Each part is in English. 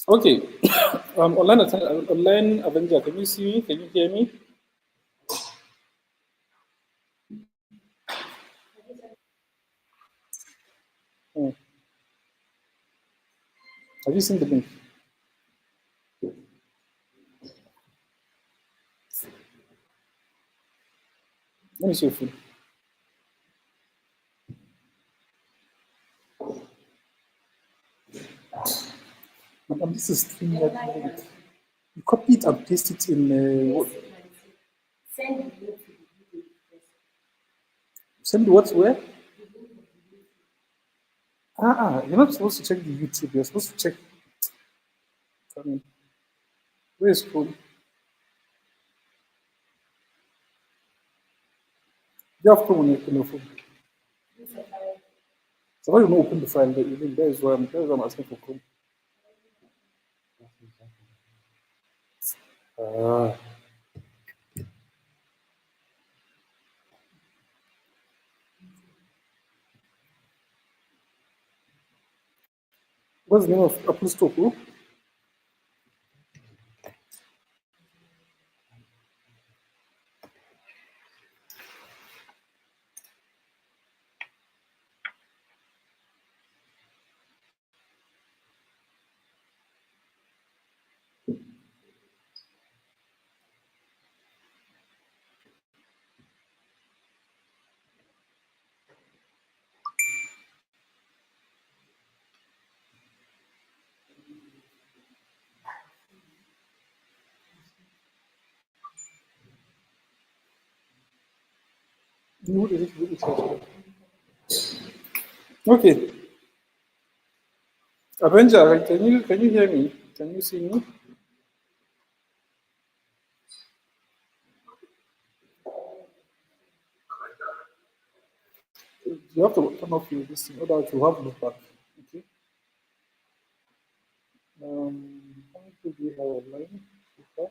Okay. Online Avenger, can you see me? Can you hear me? Hmm. Have you seen the link? Let me see your phone. Madam, this is StreamYard link. You copy it and paste it in. Send what where? You're not supposed to check the YouTube. You're supposed to check. Where is Chrome? You have Chrome on your phone. So why you not open the file? That is why I'm asking for Chrome. Ah. What's the name of Apple Store? Bro? What is it? What is it? Okay. Avenger, right? Can you hear me? Can you see me? You have to turn off your this thing, otherwise you have no back. Okay. How many people do you have online? Okay.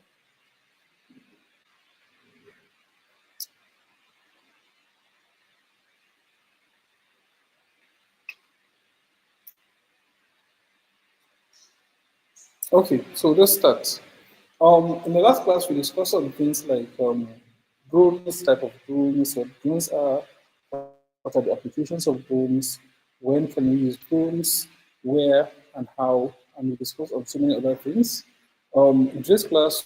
Okay, so let's start. In the last class, we discussed some things like drones, type of drones, what drones are, what are the applications of drones, when can we use drones, where and how, and we discussed on so many other things. In this class,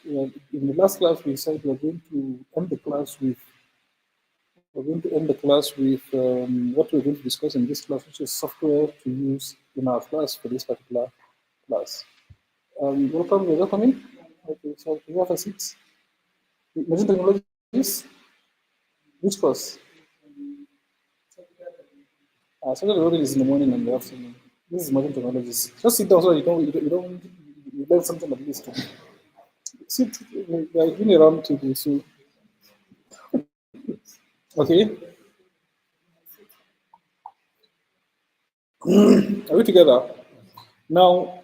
in the last class, we said we're going to end the class with what we're going to discuss in this class, which is software to use in our class for this particular class. Welcome in. Okay, so you have a seat. Emerging technologies, which course? Software development is in the morning and the afternoon. This is emerging technologies. Just sit down so you learn something at least. Sit, we are doing around today, so okay. Are we together? Now,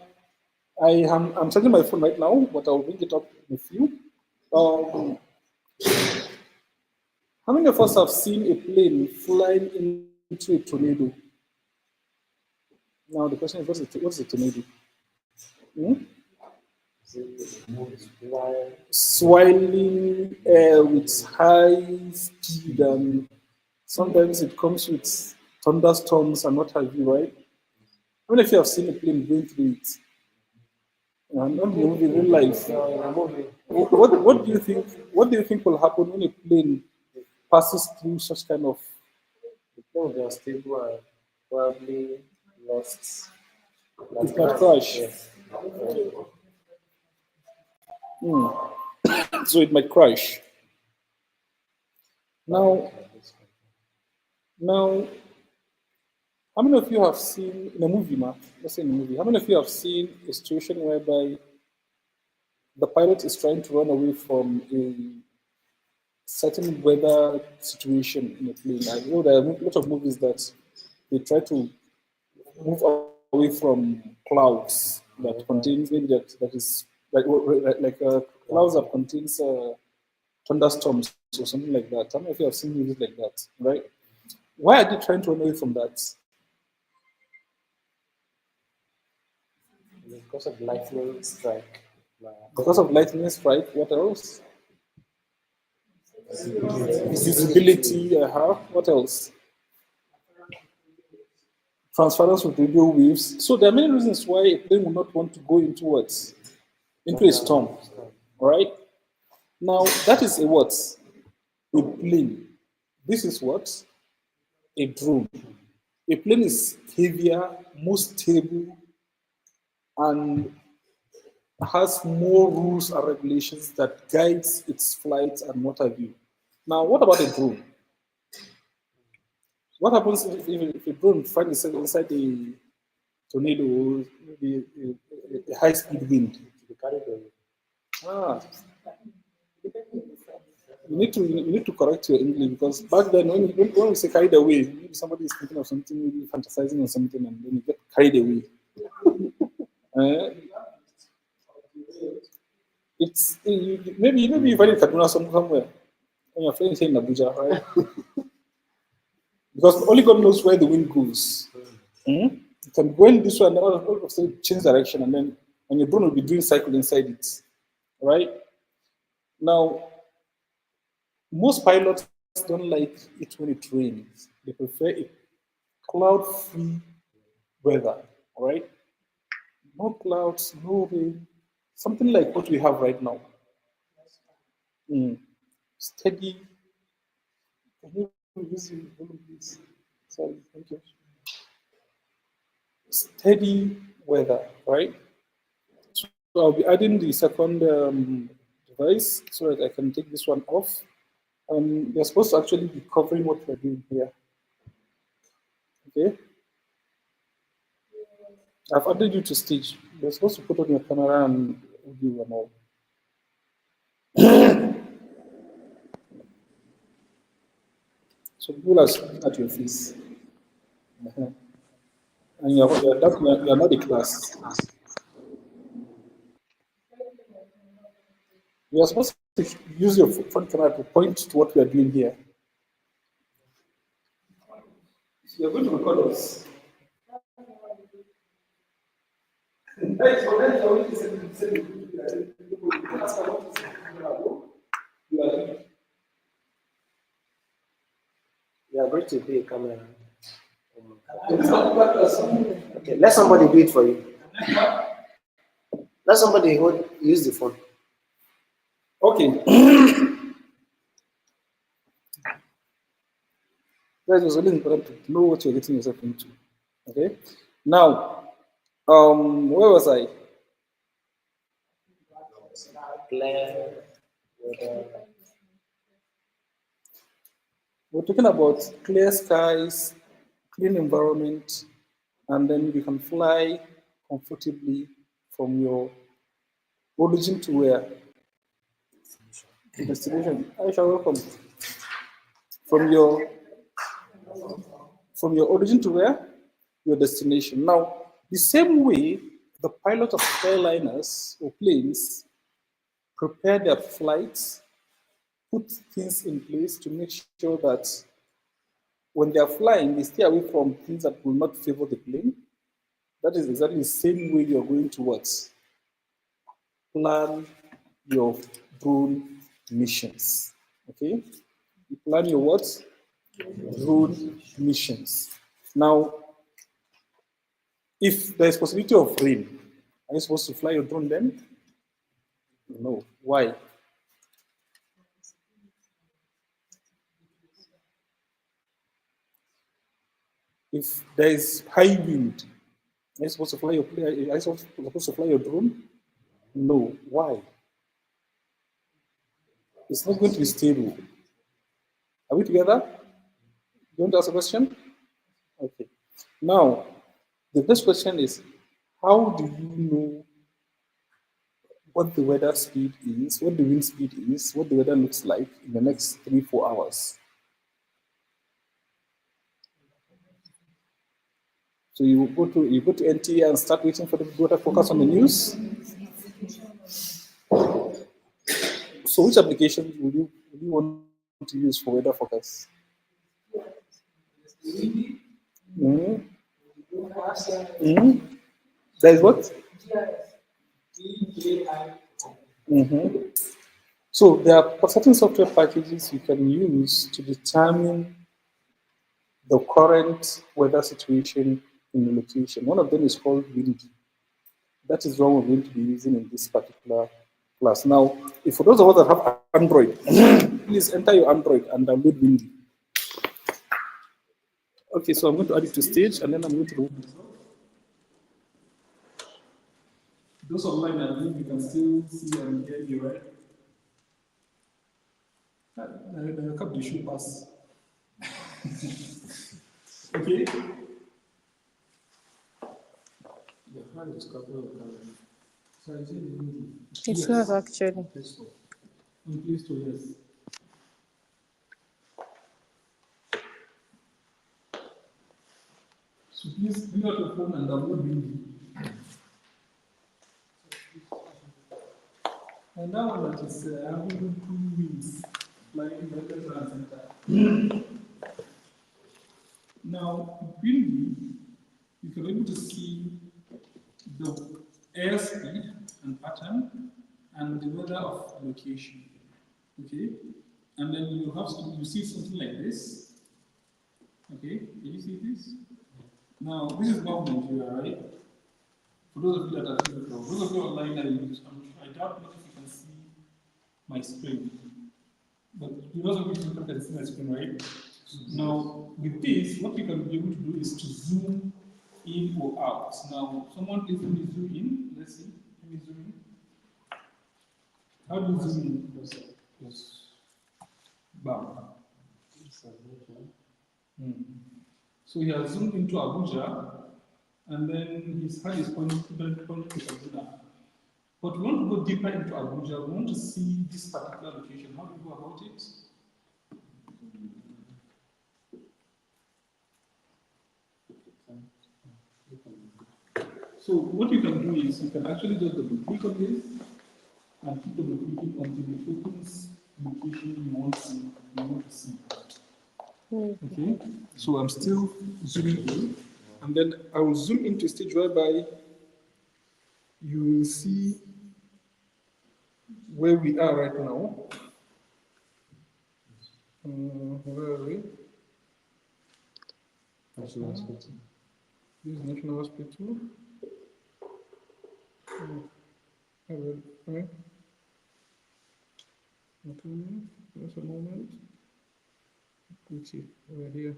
I'm charging my phone right now, but I'll bring it up in a few. Um, how many of us have seen a plane flying into a tornado? Now the question is, what's a tornado? Hmm? Swirling air with high speed, and sometimes it comes with thunderstorms and what have you, right? How many of you have seen a plane going through it? Not the movie, real life. What do you think? What do you think will happen when a plane passes through such kind of? Because they are stable and probably lost. It might crash. Yes. So it might crash. Now, now, how many of you have seen in a movie, man? Let's say in a movie. How many of you have seen a situation whereby the pilot is trying to run away from a certain weather situation in a plane? I know there are a lot of movies that they try to move away from clouds that contains maybe that is like clouds that contains thunderstorms or something like that. How many of you have seen movies like that, right? Why are they trying to run away from that? Because of lightning strike. Because of lightning strike, what else? Visibility, what else? Transference with radio waves. So there are many reasons why a plane will not want to go into what? Into a storm. All right? Now, that is a what? A plane. This is what? A drone. A plane is heavier, more stable, and has more rules and regulations that guides its flight and what have you. Now, what about a drone? What happens if a drone finds itself inside a tornado or maybe a high-speed wind? Ah, you need to correct your English because back then when we say carried away, maybe somebody is thinking of something, maybe fantasizing on something, and then you get carried away. It's maybe you find it Kaduna somewhere when your friends here in Abuja, right? Because only God knows where the wind goes. You can go in this way and then all of a sudden change direction, and your drone will be doing cycle inside it, right? Now, most pilots don't like it when it rains. They prefer a cloud-free weather, all right? No clouds, no rain, something like what we have right now. Steady. Can you use this? Sorry, thank you. Steady weather, right? So I'll be adding the second device so that I can take this one off. You're supposed to actually be covering what we're doing here. Okay. I've added you to stage. You're supposed to put on your camera and audio and all. So people are looking at your face. And you're not the class. You're supposed to use your front camera to point to what we are doing here. So you're going to record us. You are going to be a camera. Okay, let somebody do it for you. Let somebody use the phone. Okay. That was really important to know what you're getting yourself into. Okay. Now, where was I? Clear. We're talking about clear skies, clean environment, and then you can fly comfortably from your origin to where? Destination. Aisha, welcome. From your origin to where? Your destination. Now, the same way the pilot of airliners or planes prepare their flights, put things in place to make sure that when they are flying, they stay away from things that will not favor the plane. That is exactly the same way you're going to what? Plan your drone missions. Okay? You plan your what? Drone missions. Now, if there is possibility of rain, are you supposed to fly your drone then? No. Why? If there is high wind, are you supposed to fly your plane? Are you supposed to fly your drone? No. Why? It's not going to be stable. Are we together? You want to ask a question? Okay. Now, the next question is, how do you know what the weather speed is, what the wind speed is, what the weather looks like in the next 3-4 hours? So you go to NTA and start waiting for the weather forecast on the news. So which application would you want to use for weather forecast? There is what? Mhm. So there are certain software packages you can use to determine the current weather situation in the location. One of them is called Windy. That is what we're going to be using in this particular class. Now, if for those of us that have Android, please enter your Android and download Windy. Okay, so I'm going to add it to stage and then I'm going to remove this. Those online, I believe you can still see and hear me, right? The cup should pass. Okay? The file is covered. So I say It's not actually. Play Store. On Play Store, yes. So please bring out your phone and download Windy. And now that is having 2 wings flying left and center. Now, Windy, you can be able to see the airspeed and pattern and the weather of location. Okay? And then you see something like this. Okay, can you see this? Now, this is Gulf Nigeria, right? For those of you that are physical, those of you online that use, I doubt not if you can see my screen. But those of you who can see my screen, right? Now, with this, what you can be able to do is to zoom in or out. Now, someone please let me zoom in. Let's see. Let me zoom in. How do you zoom in? Yes. Bam. So he has zoomed into Abuja, and then his hand is pointing to Abuja. But we want to go deeper into Abuja. We want to see this particular location. How do you go about it? So what you can do is you can actually just double click on this and keep double clicking until it opens the location you want to see. Okay, so I'm still zooming in, and then I will zoom into a stage whereby you will see where we are right now. Where are we? National Hospital. This is National Hospital. Right. Okay, just a moment. Okay, we're here.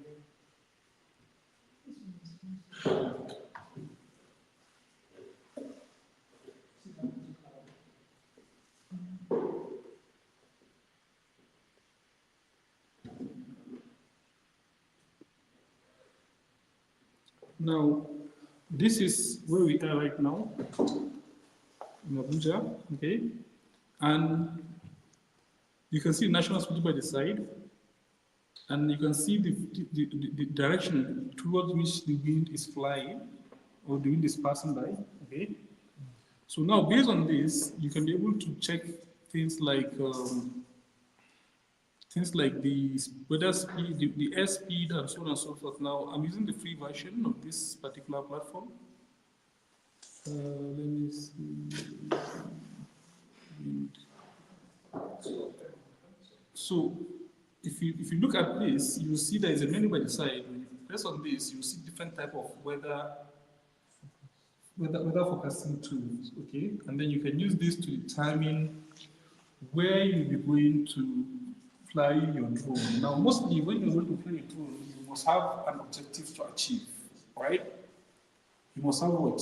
Now, this is where we are right now in Abuja, okay? And you can see National Hospital by the side, and you can see the direction towards which the wind is flying or the wind is passing by, okay? So now, based on this, you can be able to check things like the weather speed, the air speed, and so on and so forth. Now, I'm using the free version of this particular platform. Let me see. So, if you look at this, you will see there is a menu by the side. When you press on this, you will see different type of weather forecasting tools. Okay, and then you can use this to determine where you'll be going to fly your drone. Now, mostly when you're going to fly a drone, you must have an objective to achieve, right? You must have what?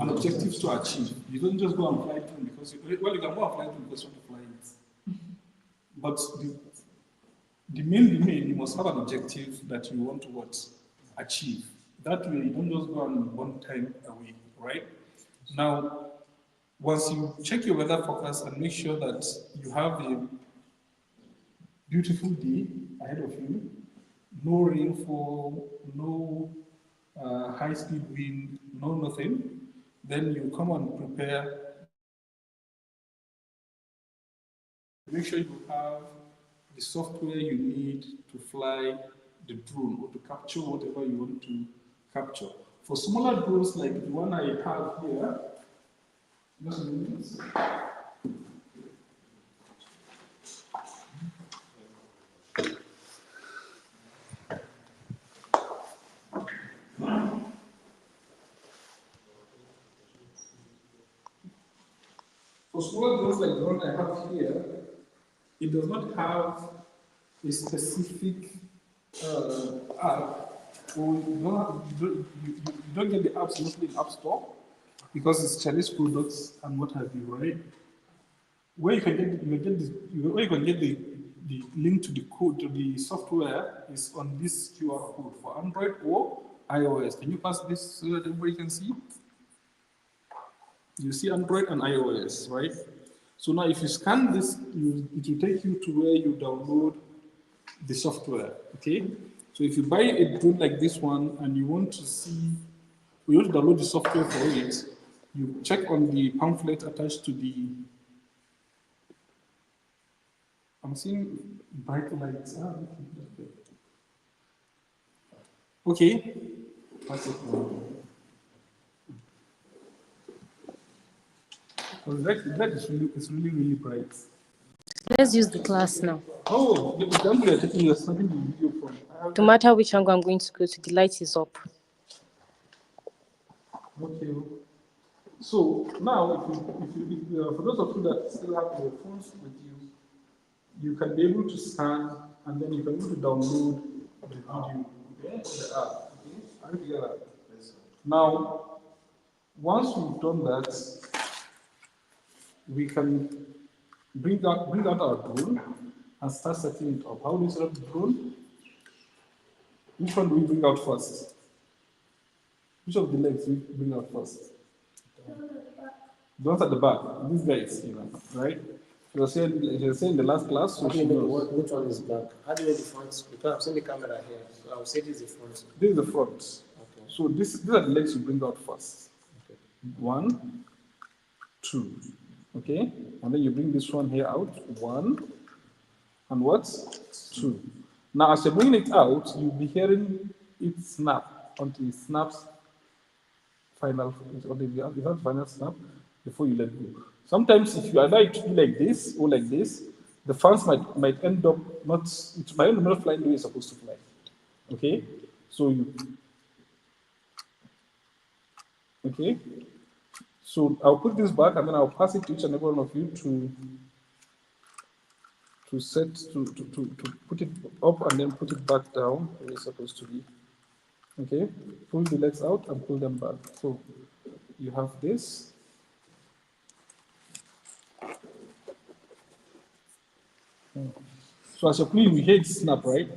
An objective to achieve. You don't just go and fly drone because, you can go and fly drone because you want to fly it. But the main, you must have an objective that you want to what? Achieve. That way, you don't just go and one time away, right? Now, once you check your weather forecast and make sure that you have a beautiful day ahead of you, no rainfall, no high-speed wind, no nothing, then you come and prepare. Make sure you have the software you need to fly the drone or to capture whatever you want to capture. For smaller drones like the one I have here, just a minute. For smaller drones like the one I have here, it does not have a specific app, or you don't get the apps mostly in App Store because it's Chinese products and what have you, right? Where you can get where you can get the link to the code to the software is on this QR code for Android or iOS. Can you pass this so that everybody can see? You see Android and iOS, right? So now if you scan this, it will take you to where you download the software, okay? So if you buy a drone like this one and you want to see, you want to download the software for it, you check on the pamphlet attached to the, I'm seeing bright lights. Okay. That's it. That is really, it's really, really bright. Let's use the class now. Oh, the example you're taking, you're starting the video from. No matter which angle I'm going to go to, the light is up. Okay. So now, for those of you that still have your phones with you, you can be able to scan and then you can be able to download the video, okay, the app. Okay, are you together? Yes, sir. Now, once we've done that, we can bring out our drone and start setting it up. How do we set up the drone? Which one do we bring out first? Which of the legs do we bring out first? The ones at the back. These guys, right? She was saying in the last class. So you know which one is back? How do you know the front? Because I've seen the camera here, so I would say this is the front. This is the front. Okay. So these are the legs you bring out first. Okay. 1, 2. Okay? And then you bring this one here out. 1 and what? 2. Now, as you're bringing it out, you'll be hearing it snap until it snaps final, until you have the final snap before you let go. Sometimes, if you allow it to be like this or like this, the fans might end up it might end up not flying the way it's supposed to fly. Okay? So okay? So I'll put this back and then I'll pass it to each and every one of you to put it up and then put it back down where it's supposed to be. Okay, pull the legs out and pull them back. So you have this. So as you're pulling, you hear it snap, right?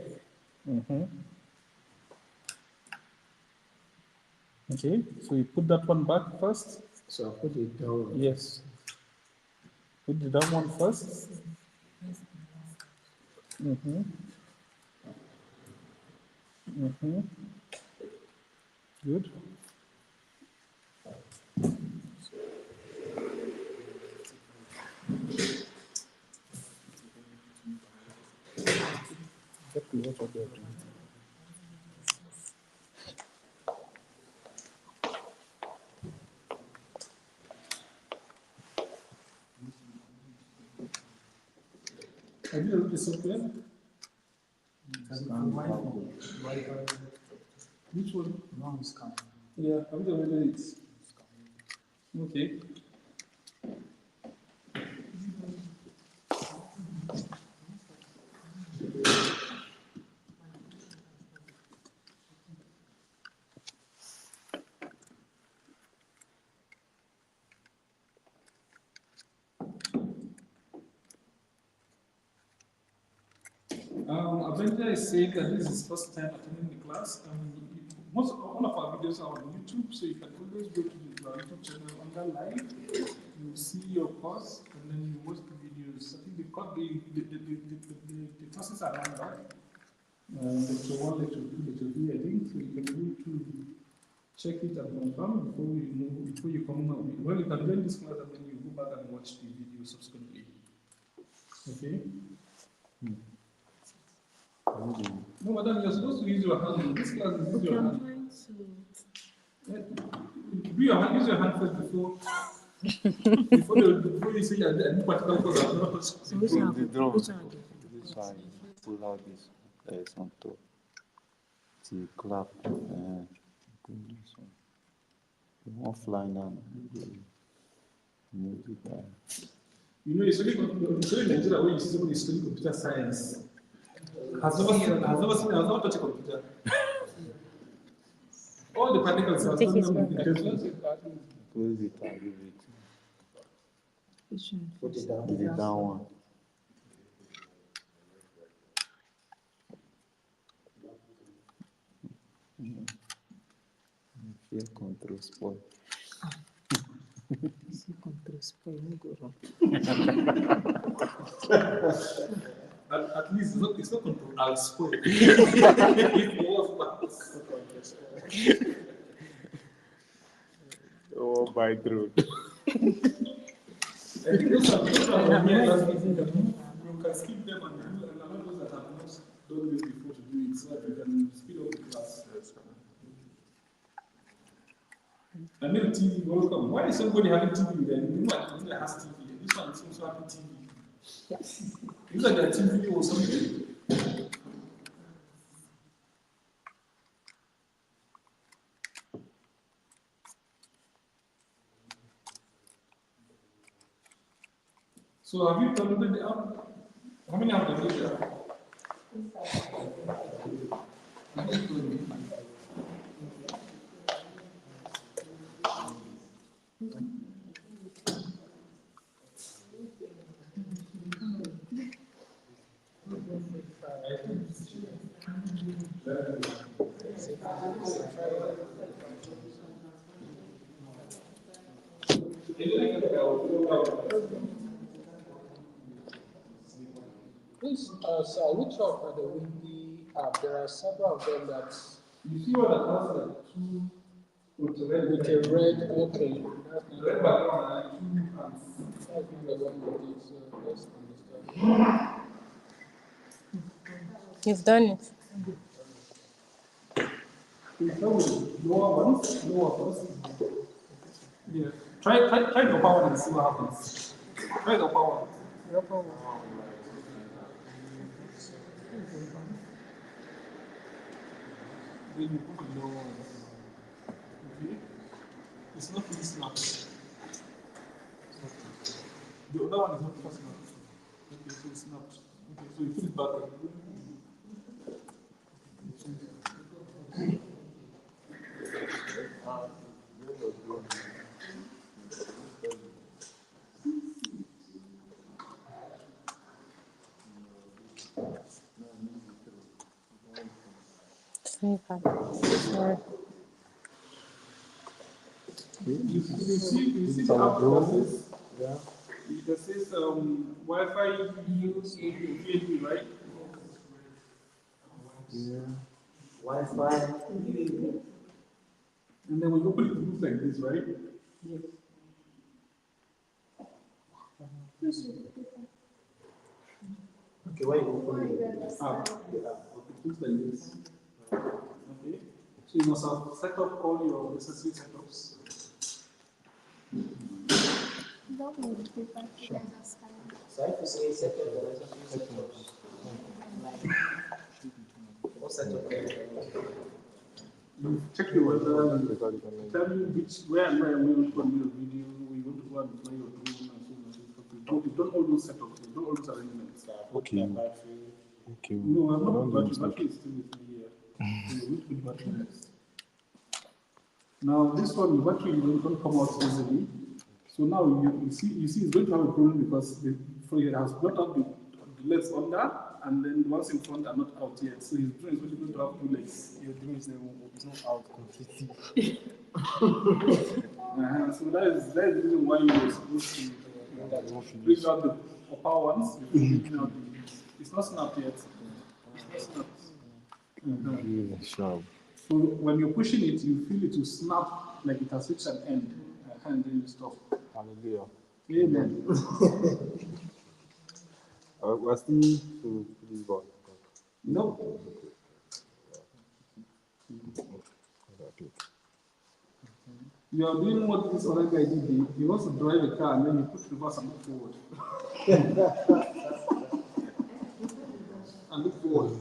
Okay, so you put that one back first. So I'll put it down. Yes. Put the down one first. Good. Exactly what they're doing. Have you looked this software? Which one? Non-scan. Yeah, have you already it? Okay. Aventa is saying that this is his first time attending the class. All of our videos are on YouTube, so you can always go to the YouTube channel under live. You see your course, and then you watch the videos. I think the classes are on back. Lecture 1, lecture 2, lecture 3, I think. So you can go to check it and confirm before you come out. Well, you can join this class and then you go back and watch the video subsequently. Okay? No, madam, you're supposed to use your hand. This class is use your hand. Do your hand, use your hand first before you say any particular code. So which one? The drum. Which one? This one, pull out this on top. Till clap. Pull this one. You won't fly now. Move it down. You know, it's really Nigeria where you see somebody studying computer science. Has never touched a computer. All the particles are Take it done back. with Close it and give it. Which one? Put it down. Give it down one. Fear control spoil. See control spoil, no go wrong. At least it's not control, I'll spoil. It was Oh, by throat. I think those are the mere last things that you can skip them and allow those that have not done this before to do it so that you can speed up the class. I mean, TV, welcome. Why is somebody having TV then? You know, that has TV. This one is also having TV. Is that their TV or something? So have you downloaded the app? How many have downloaded the app? Please, sir, which of the Windy app? There are several of them that You see what that has like two with with a red, okay. red background and two hands. That's not the one with it, so let's understand. You've done it. You start with lower ones. Yeah. Try the upper one and see what happens. Try the upper one. Then you put the lower one. Okay? It's not really snapped. The other one is not fast enough. Okay, so it's snapped. Okay, so you put it back. Sorry. Sorry. You see the app that says Wi-Fi use PHP, right? Yeah. Wi-Fi. And then when you open it, it looks like this, right? Okay, why you open it? App. It looks like this. Okay. So you must have set up all your necessary setups. So if you say setup, there is a few setups. What setup? You check your weather, tell you where and where we want to put your video, we want to go and play your drone and so on and so forth. You've done all those setups, you've done all those arrangements. Okay. Okay. No, I'm not Don't battery. lose Battery is still with me here. So we need to put battery next. Now this one, the battery don't come out easily. So now you see it's going to have a problem because it has brought out the legs under, and then the ones in front are not out yet. So his drone is only going to have two legs. Your dream is not out completely. So that is the reason why you're supposed to bring out the upper ones before bringing out the. It's not snapped yet. It's not snapped. Yeah, sure. So when you're pushing it, you feel it will snap like it has reached an end, and then you stop. Hallelujah. Amen. We're still to this ball. No. You are doing what this other guy did. He wants to drive a car and then you push reverse and look forward. And look forward.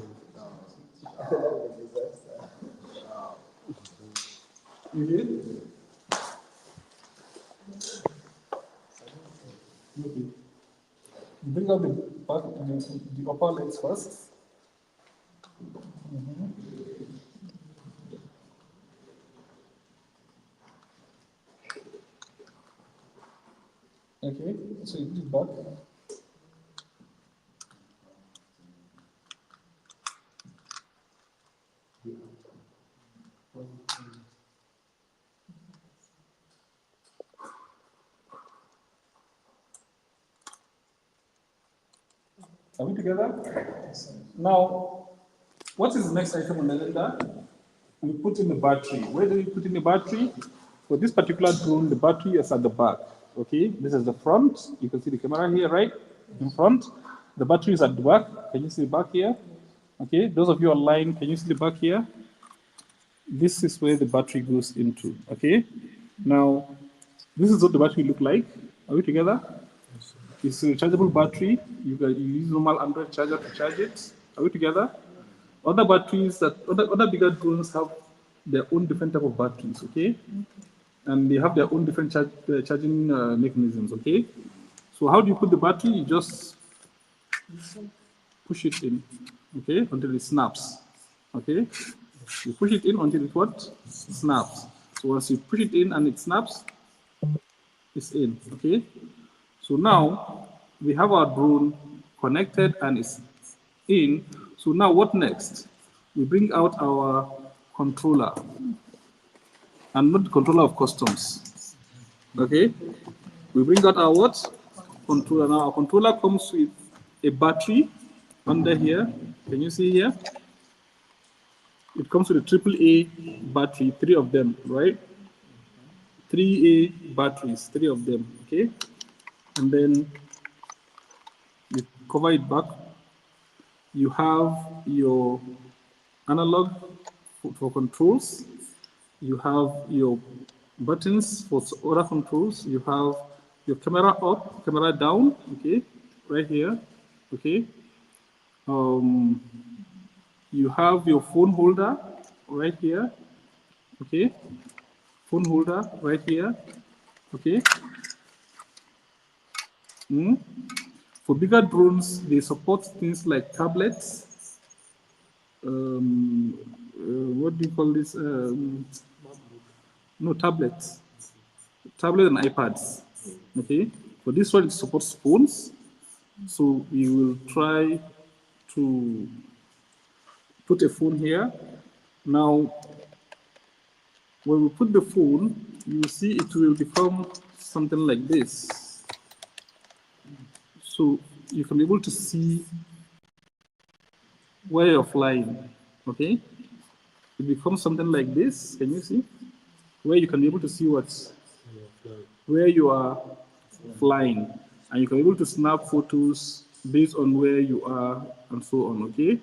Okay? Okay. You bring out the back, the upper legs first. Okay, so you put it back. Are we together? Now, what is the next item on the agenda? We put in the battery. Where do we put in the battery? For this particular drone, the battery is at the back. Okay, this is the front. You can see the camera here, right? In front. The battery is at the back. Can you see the back here? Okay, those of you online, can you see the back here? This is where the battery goes into. Okay, now this is what the battery look like. Are we together? It's a rechargeable battery. You use normal Android charger to charge it. Are we together? Other batteries other bigger drones have their own different type of batteries, okay? And they have their own different charging mechanisms, okay? So how do you put the battery? You just push it in, okay, until it snaps, okay? You push it in until it what? Snaps. So once you push it in and it snaps, it's in, okay? So now we have our drone connected and it's in. So now what next? We bring out our controller, and not the controller of customs. Okay? We bring out our what? Controller. Now our controller comes with a battery under here. Can you see here? It comes with a AAA battery, 3 of them, right? 3A batteries, 3 of them, okay? And then you cover it back. You have your analog for controls. You have your buttons for other controls. You have your camera up, camera down, okay, right here, okay. You have your phone holder right here, okay. Phone holder right here, okay. For bigger drones, they support things like tablets. What do you call this? No, tablets. Tablet and iPads. Okay. For this one, it supports phones. So we will try to put a phone here. Now, when we put the phone, you will see it will become something like this. So you can be able to see where you're flying, okay? It becomes something like this, can you see? Where you can be able to see where you are flying. And you can be able to snap photos based on where you are and so on, okay?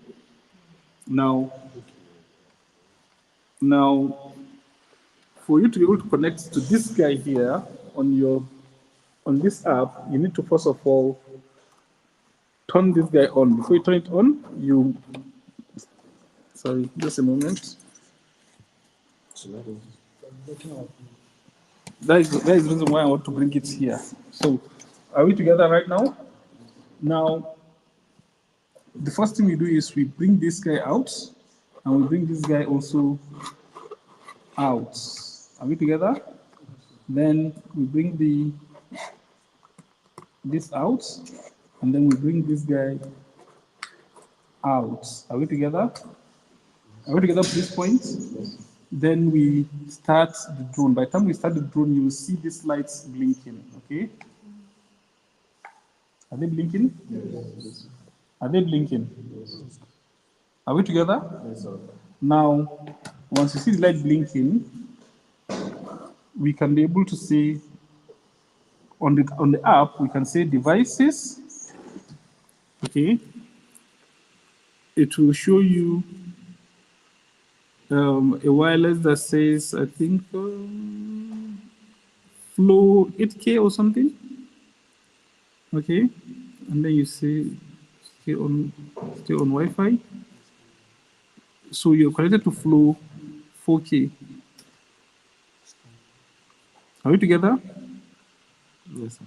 Now, for you to be able to connect to this guy here on this app, you need to first of all turn this guy on. Before you turn it on, sorry, just a moment. That is the reason why I want to bring it here. So, are we together right now? Now, the first thing we do is we bring this guy out, and we bring this guy also out. Are we together? Then we bring this out, and then we bring this guy out. Are we together? Are we together at this point? Then we start the drone. By the time we start the drone, you will see these lights blinking, okay? Are they blinking? Yes. Are they blinking? Yes. Are we together? Yes, sir. Now, once you see the light blinking, we can be able to say, on the app, we can say devices, okay? It will show you a wireless that says, I think, flow 8K or something. Okay, and then you say stay on Wi-Fi. So you're connected to flow 4K. Are we together? Yes, sir.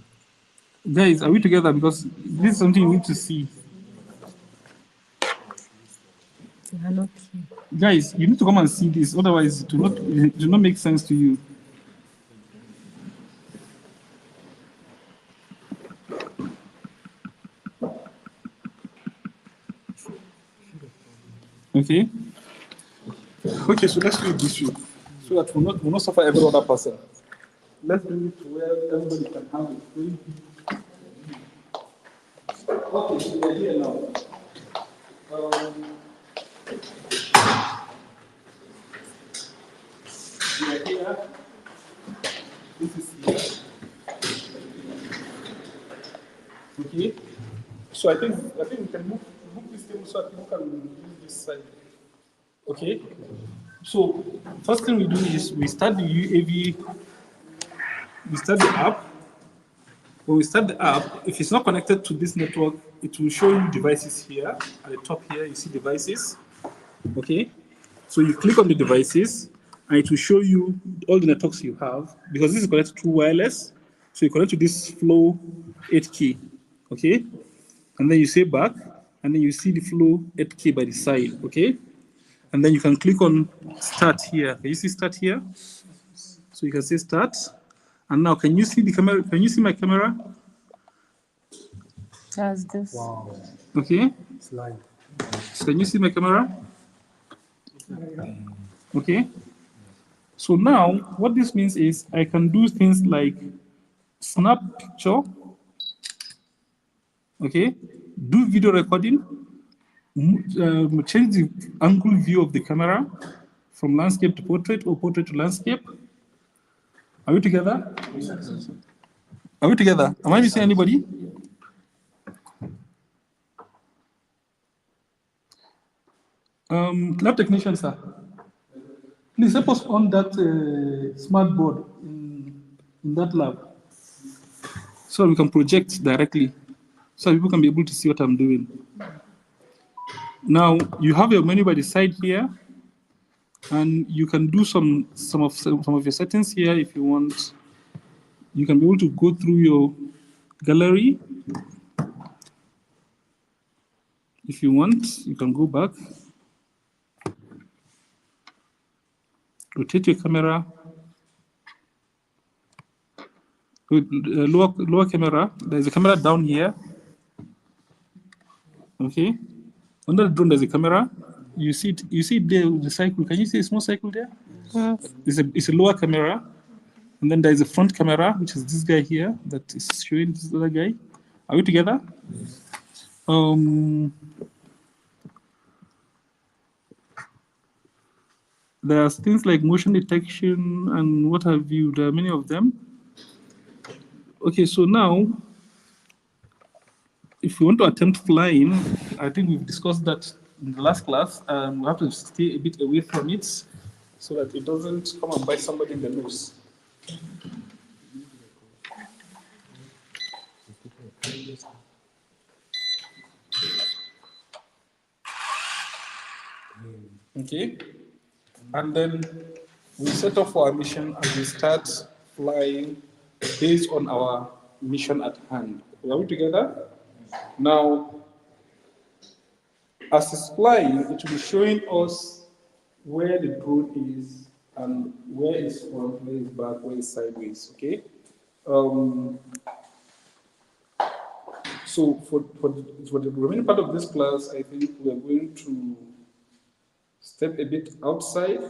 Guys, are we together? Because this is something you need to see. They are not here. Guys, you need to come and see this. Otherwise, it will not make sense to you. Okay. Okay, so let's do it this way, so that we'll not suffer every other person. Let's bring it to where everybody can have it free. Okay, so we're here now. We are here. This is here. Okay. So I think we can move this table so that people can use this side. Okay. So first thing we do is we start the UAV. We start the app. When we start the app, if it's not connected to this network, it will show you devices here. At the top here, you see devices. Okay. So you click on the devices, and it will show you all the networks you have, because this is connected to wireless. So you connect to this Flow 8K. Okay. And then you say back, and then you see the Flow 8K by the side. Okay. And then you can click on start here. Can you see start here? So you can say start. And now, can you see the camera? Can you see my camera? That's this. Wow. Okay. Slide. Can you see my camera? Okay. So now, what this means is I can do things like snap picture. Okay. Do video recording. Change the angle view of the camera from landscape to portrait or portrait to landscape. Are we together? Are we together? Am I missing anybody? Lab technician, sir. Please help us on that smart board in that lab, so we can project directly, so people can be able to see what I'm doing. Now you have your menu by the side here, and you can do some of your settings here if you want. You can be able to go through your gallery. If you want, you can go back, rotate your camera, with lower camera. There's a camera down here. Okay, under the drone there's a camera. You see it. You see there the cycle. Can you see a small cycle there? Yes. It's a lower camera, and then there's a front camera, which is this guy here that is showing this other guy. Are we together? There's things like motion detection and what have you. There are many of them. Okay, so now, if you want to attempt flying, I think we've discussed that in the last class. We have to stay a bit away from it so that it doesn't come and bite somebody in the nose. Okay, and then we set off for our mission and we start flying based on our mission at hand. Are we together? Now, as it's flying, it will be showing us where the drone is and where it's front, where it's back, where it's sideways. Okay. So for the remaining part of this class, I think we are going to step a bit outside.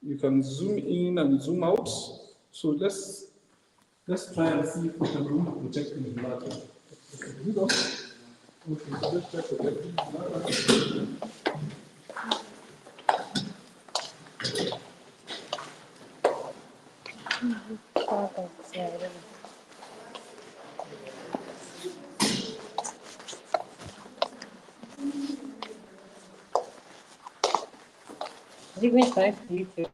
You can zoom in and zoom out. So let's try and see if we can really project in the bladder. Okay, so let's try projecting the bladder. Even try to YouTube.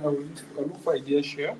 I'll look for idea share.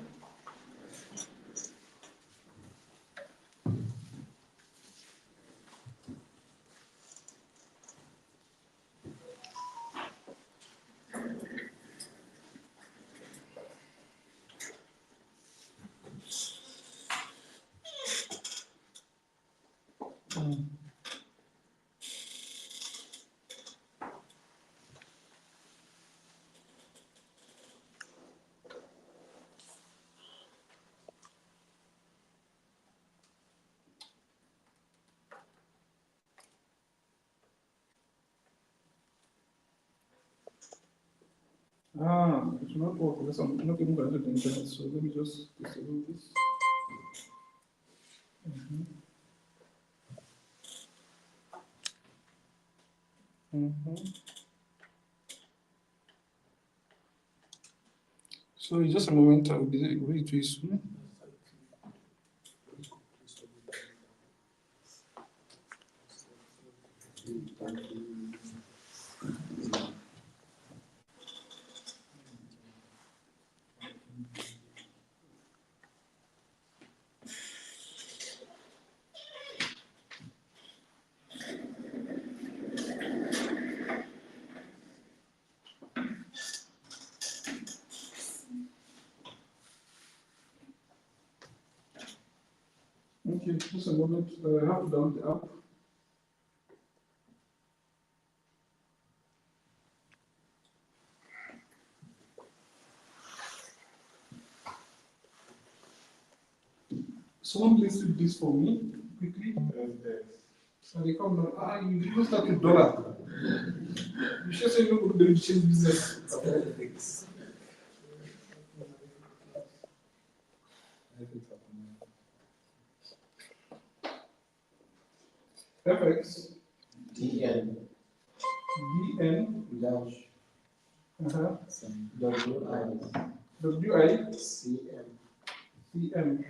It should not work because I'm not even connected to the internet. So let me just disable this. So in just a moment, I'll be ready to soon. Okay, just a moment. I have to download the app. Someone please do this for me quickly. So they come now. You didn't start with dollar. You should say you don't do the change business. FX. DN. DN. Dash. WI. CM. CM.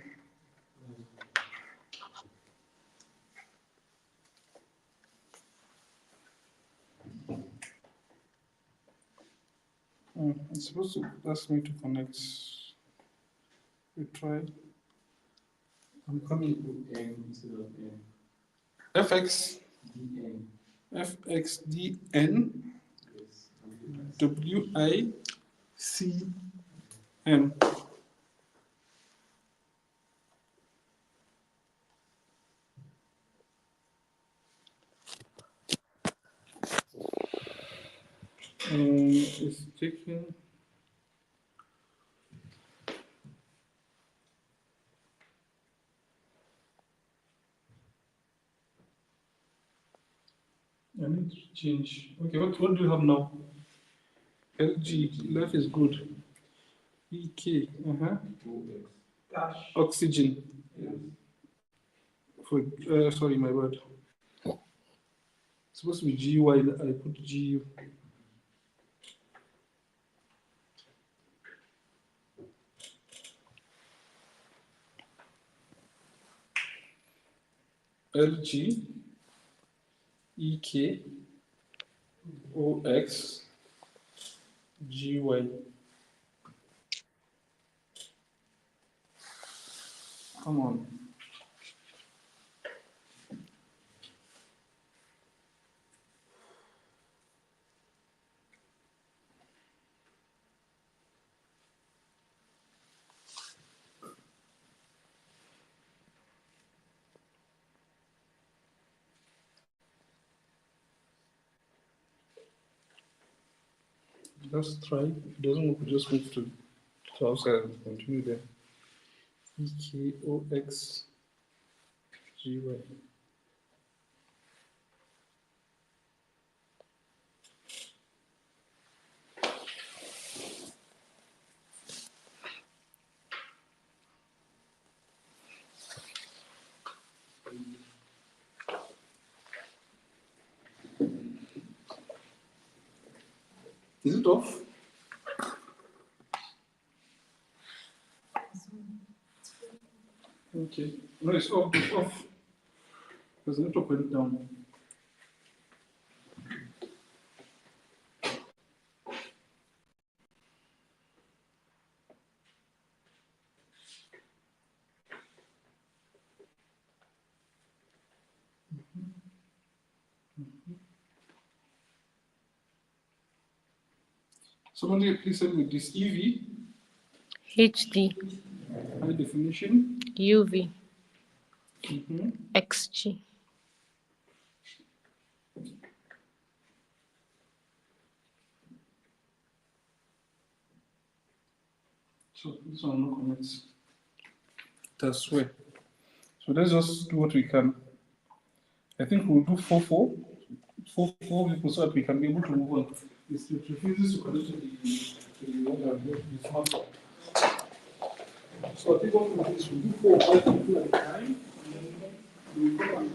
It's supposed to ask me to connect. We try. I'm coming. N instead of N. FX. DN. FXDN. Yes. WICM. It's taking. I need to change. Okay, what do you have now? LG, life is good. EK, oxygen. For sorry, my bad. It's supposed to be GUI. I put GU. LG EK OX GY. Come on. Let's try. If it doesn't work, we just move to outside and continue there. EKOX GY. Is it off? Okay. No, it's off. It's off. There's a network went down. Somebody please help me with this. EV, HD, high definition. UV, Mm-hmm. XG. So this one no comments. That's way. So let's just do what we can. I think we'll do 4 people so that we can be able to move on. It refuses to connect to the other the smartphone. So I think what we'll do is we'll do 4 or 5 people at a time. And then we'll go and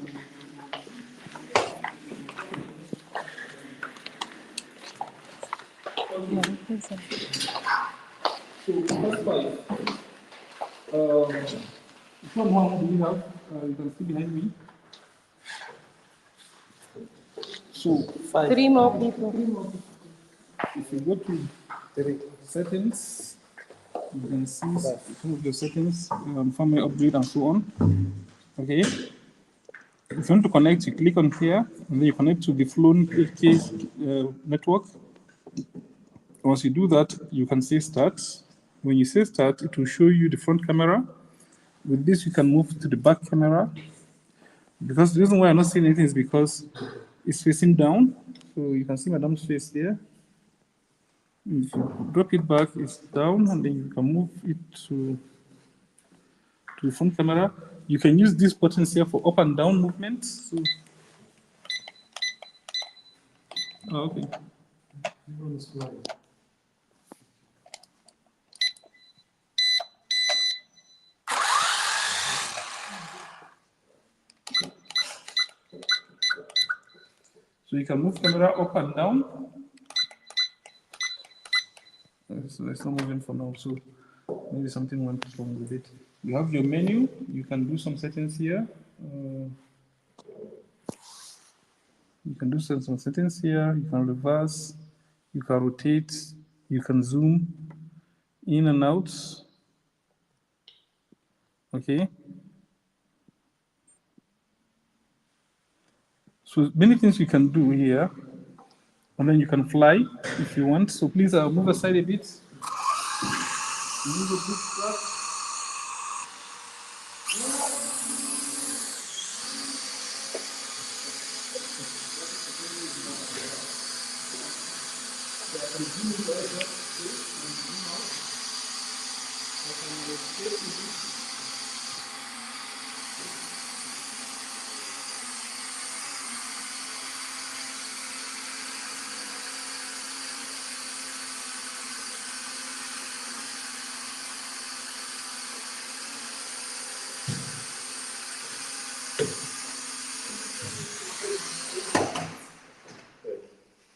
so first 5. Which one do we have? You can see behind me. So 3 more people. if you go to the settings, you can see some of the settings, firmware upgrade and so on. Okay. If you want to connect, you click on here, and then you connect to the Flown 8K network. Once you do that, you can say start. When you say start, it will show you the front camera. With this, you can move to the back camera. Because the reason why I'm not seeing anything is because it's facing down. So you can see Madam's face here. If you drop it back, it's down, and then you can move it to the front camera. You can use these buttons here for up and down movement. So, okay. So you can move camera up and down. So it's not moving for now. So maybe something went wrong with it. You have your menu. You can do some settings here. You can do some settings here. You can reverse. You can rotate. You can zoom in and out. Okay. So many things you can do here. And then you can fly if you want. So please move aside a bit. Move a bit back.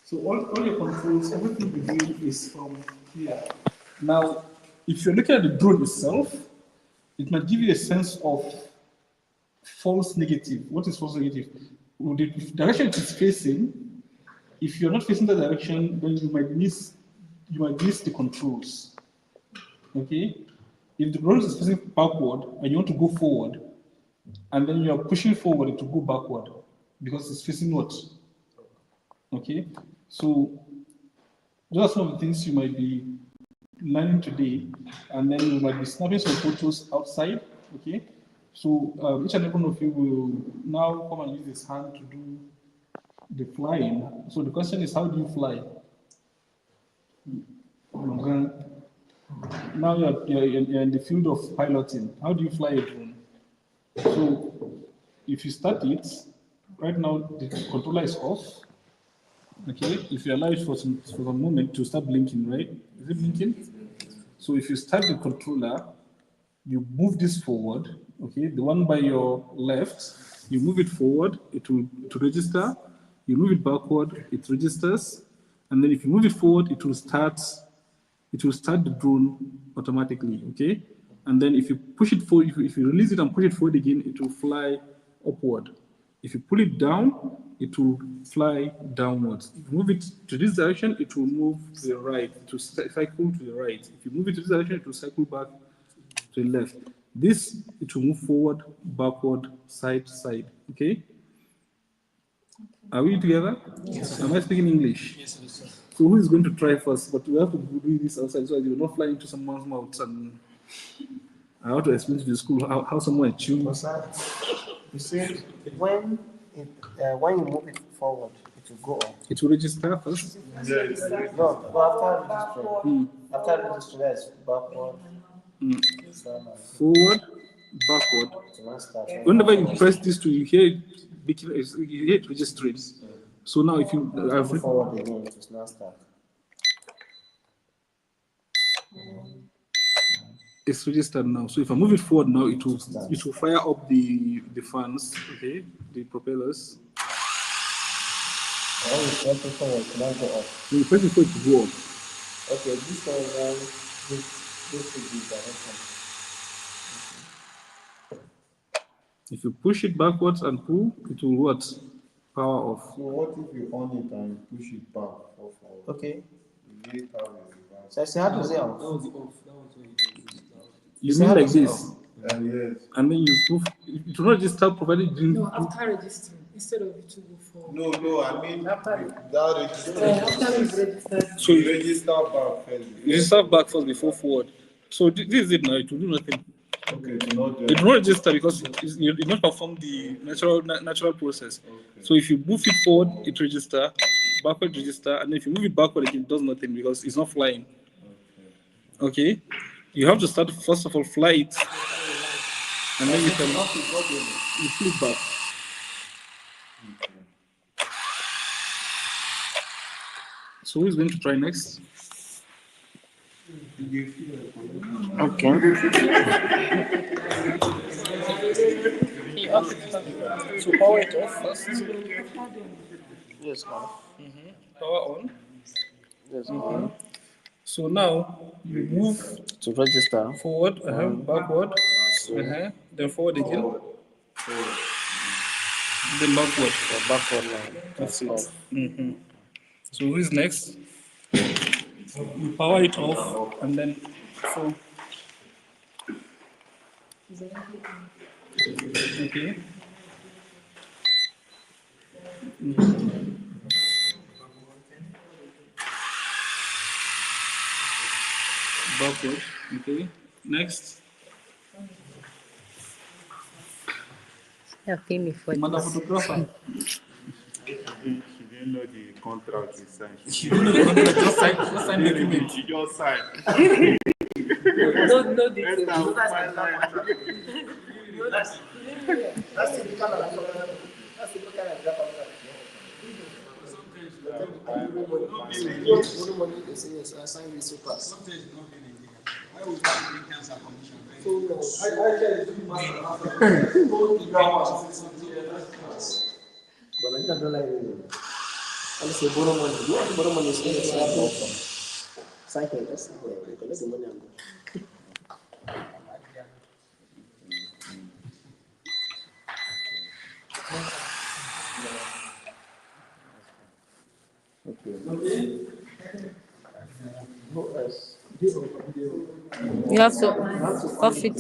So all your controls, everything you do is from here. Now, if you're looking at the drone itself, it might give you a sense of false negative. What is false negative? Well, the direction it is facing, if you're not facing the direction, then you might miss the controls. Okay? If the drone is facing backward and you want to go forward, and then you are pushing forward, it will go backward because it's facing what? Okay? So those are some of the things you might be learning today, and then you might be snapping some photos outside. Okay, so each and every one of you will now come and use this hand to do the flying. So the question is, how do you fly? Now you're in the field of piloting. How do you fly a drone? So if you start it, right now the controller is off. Okay, if you allow it for a moment to start blinking, right? Is it blinking? So if you start the controller, you move this forward, okay? The one by your left, you move it forward, it will register. You move it backward, it registers. And then if you move it forward, it will start the drone automatically, okay? And then if you push it forward, if you release it and push it forward again, it will fly upward. If you pull it down, it will fly downwards. If you move it to this direction, it will move to the right, to cycle to the right. If you move it to this direction, it will cycle back to the left. This, it will move forward, backward, side to side, okay? Are we together? Yes. Am I speaking English? Yes, sir. So who is going to try first? But we have to do this outside so that you will not fly into someone's mouth. And I have to explain to the school how someone chews. You see, when you move it forward, it will go up. It will register first. No, but after registering, it's backward. Forward, backward. It will start. Whenever you press this to, you hear it registering. So now if you Forward again, it will not start. it's registered now. So if I move it forward now, it will fire up the fans, okay, the propellers. When you press it forward, it will not go up. When you press it forward, it will go up. Okay, this one then this will be direction. If you push it backwards and pull, it will what? Power off. So what if you on it and push it back or forward? Okay. You need to have a reverse. So I say, how to say off? That was the off. That was what he did. You mean like this, Yes. And then you move. It will not register provided you didn't. No, after registering, instead of it to go forward. No, I mean After- without registering. After it's registered. So You you register back first. register back first before forward. So this is it now. It will do nothing. Okay, to not It will not register because you did not perform the natural process. So if you move it forward, it register, backward register, and if you move it backward, it does nothing because it's not flying. Okay, you have to start first of all fly it, and then you can you flip back. So who is going to try next? Okay. So power it off first. Yes, ma'am. Power on. Yes, ma'am. So now you move To register. forward, backward, then forward again, then backward. The backward line. That's it. So who is next? You power it off and then so. Okay. Backward. Okay. Next. I've been before. Mother photographer. She didn't know the contract we signed. Just sign the document. She just signed. No details. But I don't like it. I say borrow money. You want to borrow money? Sign it. That's it. Collect the money and go. Who else? You have to off it.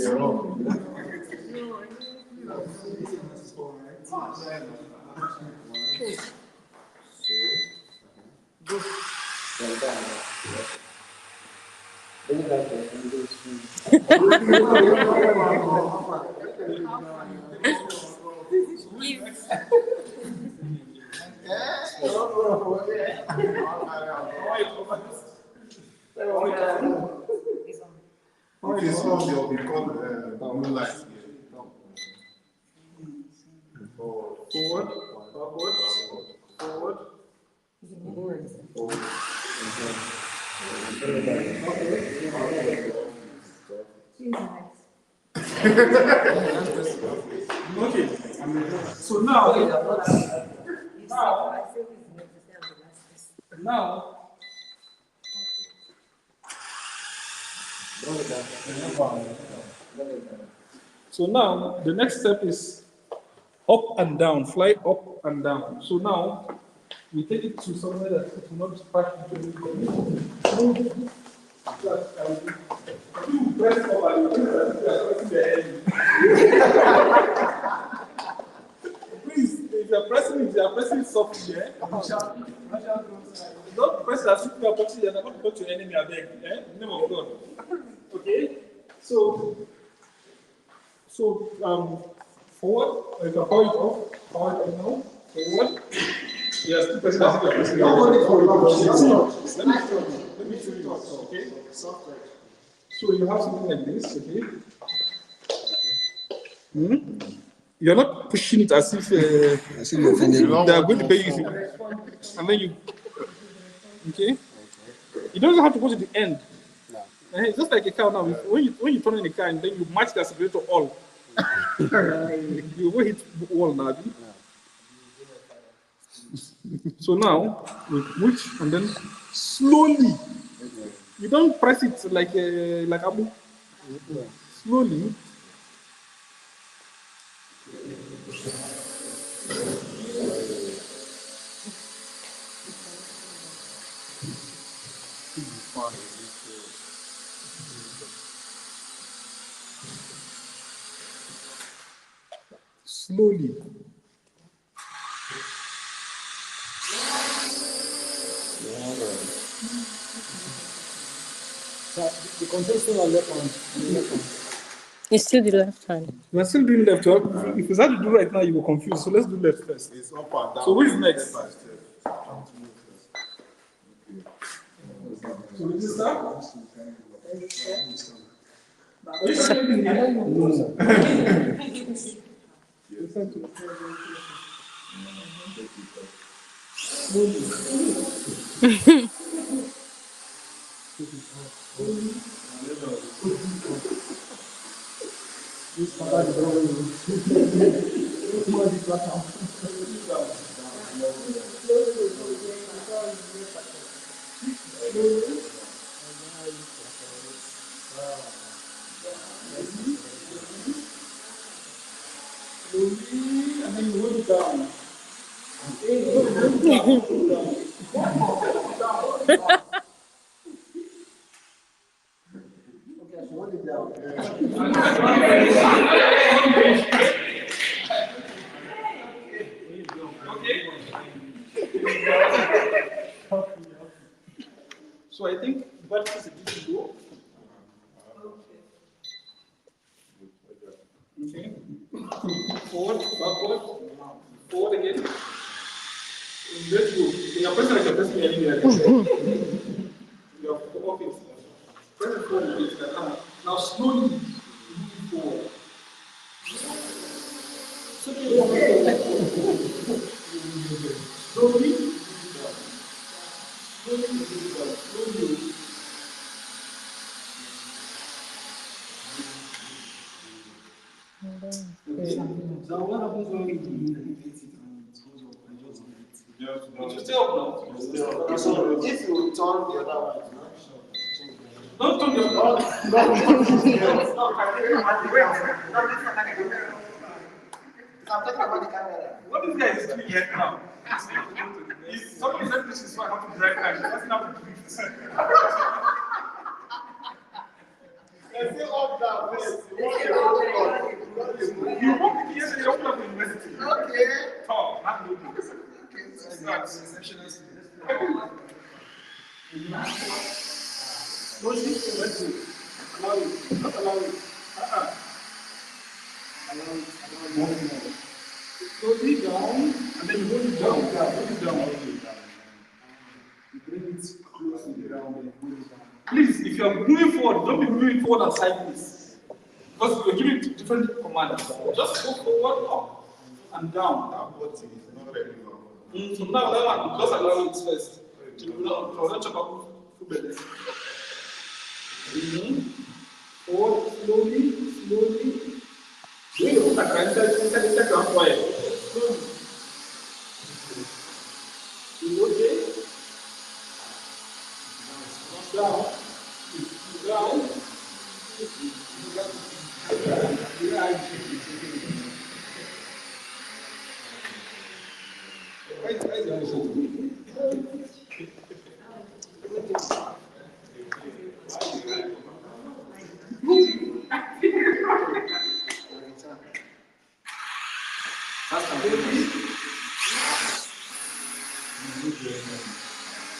Okay, so they'll be called blue light here. Forward, backward, forward. Okay. So now, so now the next step is up and down, fly up and down. So now we take it to somewhere that it will not splash into the Please, if you are pressing it softly, yeah? Don't press as if you are touching, you're not touch your enemy, I beg. Eh? In the name of God. Okay? So, forward, you can power it off, power it on now, forward. Yes, two pressing as if you are pressing. Let me show you, okay? So you have something like this, okay? You're not pushing it as if they are going to pay you, and then you, okay? You don't have to go to the end. It's just like a car now. When you turn in a car and then you match the accelerator all, you will hit wall now. So now we push and then slowly. You don't press it like Abu. Slowly. Slowly. The control still on left hand. It's still the left hand. We're still doing left. If you start to do right now, you will confuse. So let's do left first. It's up and down. So who is next? So we just start? And then you hold it down. So I think that is a good to go. Okay. Forward, backward, forward again. Let's go. You're pressing like you're pressing anywhere. You're off it. Press it forward. Now slowly move forward. Slowly. Slowly. Now what happens when you elevate it and it goes up and just it will stay up now. So if you turn the other one, Don't turn your I'm talking about the camera. What this guy is doing right now? If somebody said this is why I have to drive car, he doesn't have to drift. Let's say up down. You walk the yesterday, you open up the university. Okay. Talk, not do this. Allow it. Not allow it. Allow it. Slowly down, and then you hold it down. Hold it down. You bring it close to the ground and hold it down. Please, if you are moving forward, don't be moving forward and sideways. Because you're giving different commands. Just go forward, up, and down. That body is not very well. So now that one, just allow it first. Forward, slowly. Do you look at inside ground quiet? Slowly. You okay? Down.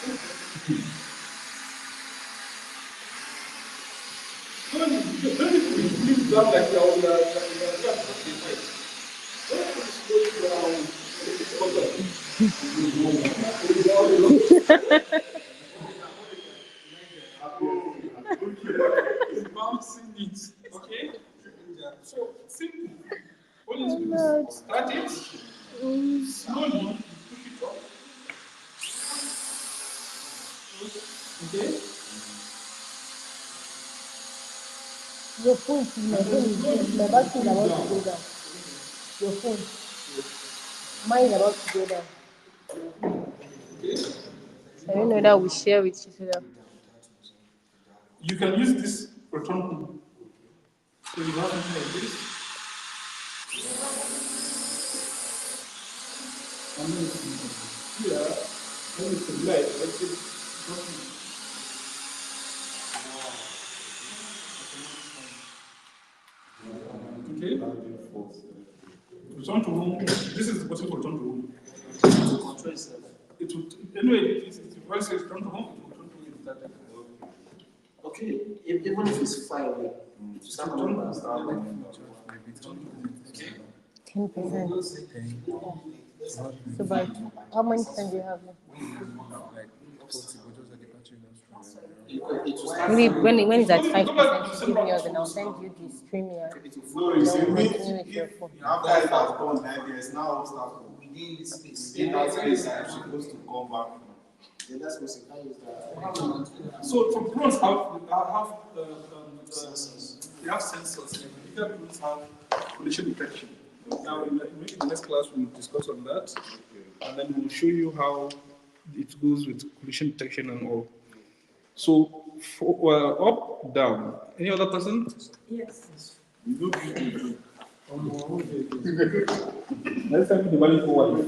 Don't you down like you're on the bouncing it. Okay? So simple. What is Lord. start it slowly, push it up. Okay? Your phone, my battery is about to go down. Your phone, mine is about to go down. I don't know that we share with each other. You can use this return hook. So you have something like this. And then here, when you select, let's say, okay? Return to home. This is the button for return to home. It will, anyway, if it says return to home, it will return to home that. Okay, even if it's far away, start coming back. 10%. So, but how many times do you have left? Maybe when it's at 5%, you give me yours and I'll send you the streaming and continue with your phone. After it has done, then there's now obstacle. Within the space. Within that space, I'm supposed to come back. Then that's supposed to use that. So from drones they have sensors. Bigger drones have collision detection. Now in the next class we'll discuss on that, and then we'll show you how it goes with collision detection and all. So up, down. Any other person? Yes. Next time the money forward.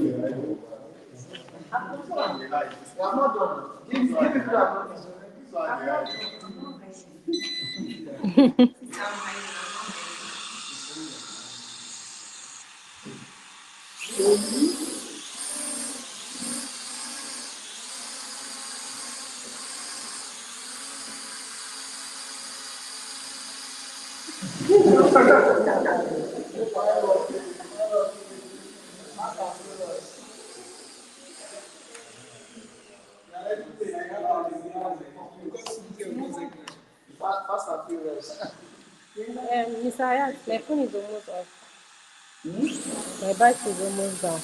I'm not done. Give it to Fast and furious. Mr. Ayat, my phone is almost off. My battery is almost down.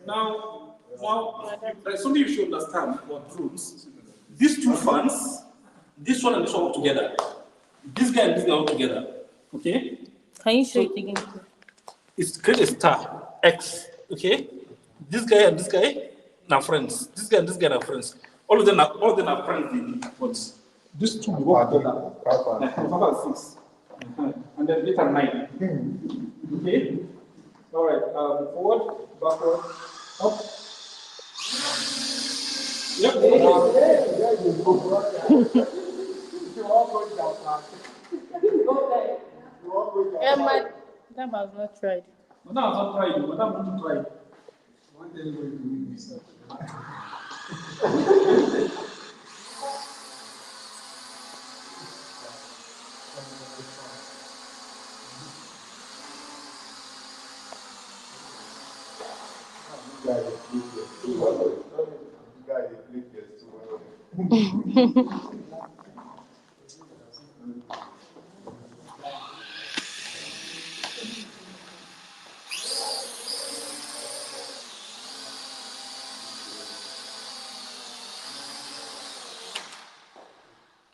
Now, there's something you should understand about drones. These two fans, this one and this one work together. This guy and this guy work together. Okay? Can you show it again? It's create a star X. Okay? This guy and this guy are friends. This guy and this guy are friends. All of them are friends, but these two work together. Like 6. And then 8 and 9. Okay? Alright, forward, backward, up. Yep. Madam has not tried. Madam has not tried. Madam wants to try.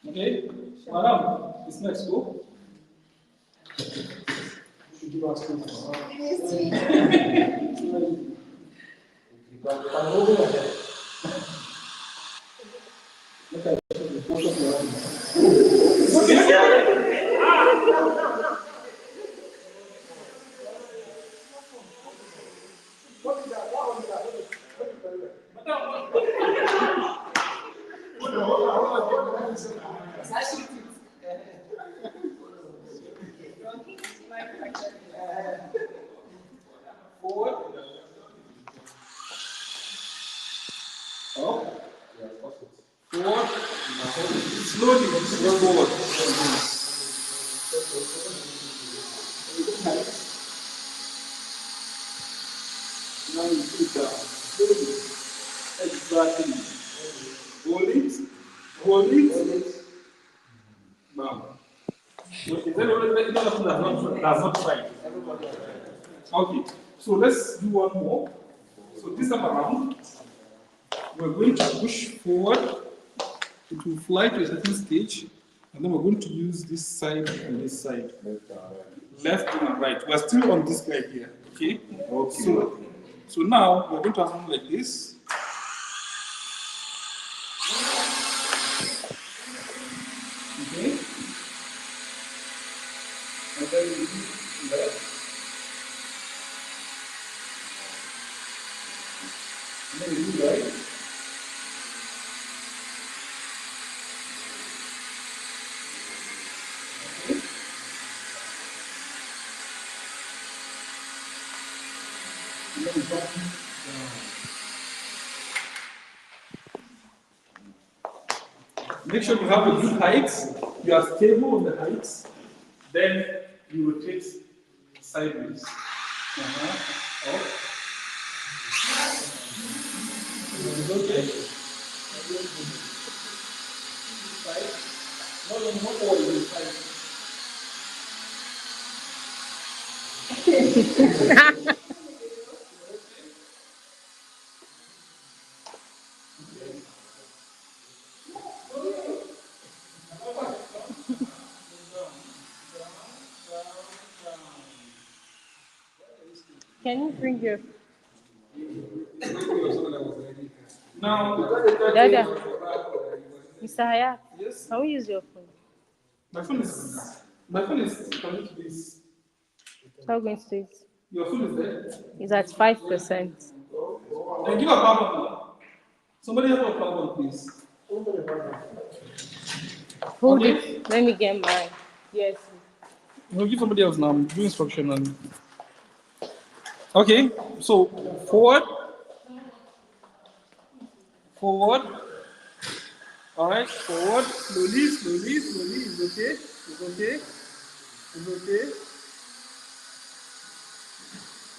Okay, Madam, it's next go. What is that? Forward. Up. Forward. Slowly. Forward. Now you put it down. Slowly. Exactly. Hold it. Hold it. Now. Okay, that's not right. Okay, so let's do one more. So this time around, we're going to push forward. It will fly to a certain stage, and then we're going to use this side and this side. Left and right. We're still on this guy here. Okay? So now we're going to have something like this. Okay? And then we do left. And then we do right. And then we jump down. Make sure you have a good height. You are stable on the heights. Then you rotate sideways. Up. Okay. Side. No, not forward. Side. Can you bring your Now, Dada? Mr. Hayat, yes, can we use your phone? my phone is connected to this. How are we going to do it? Your phone is there. It's at 5%. Then give a power button now. Somebody have a power button, please. Hold Okay. it. Let me get mine. Yes. We'll give somebody else now. Do instruction on. Okay, so forward. Forward. All right, forward. Slowly, slowly, slowly. It's okay. It's okay. It's okay.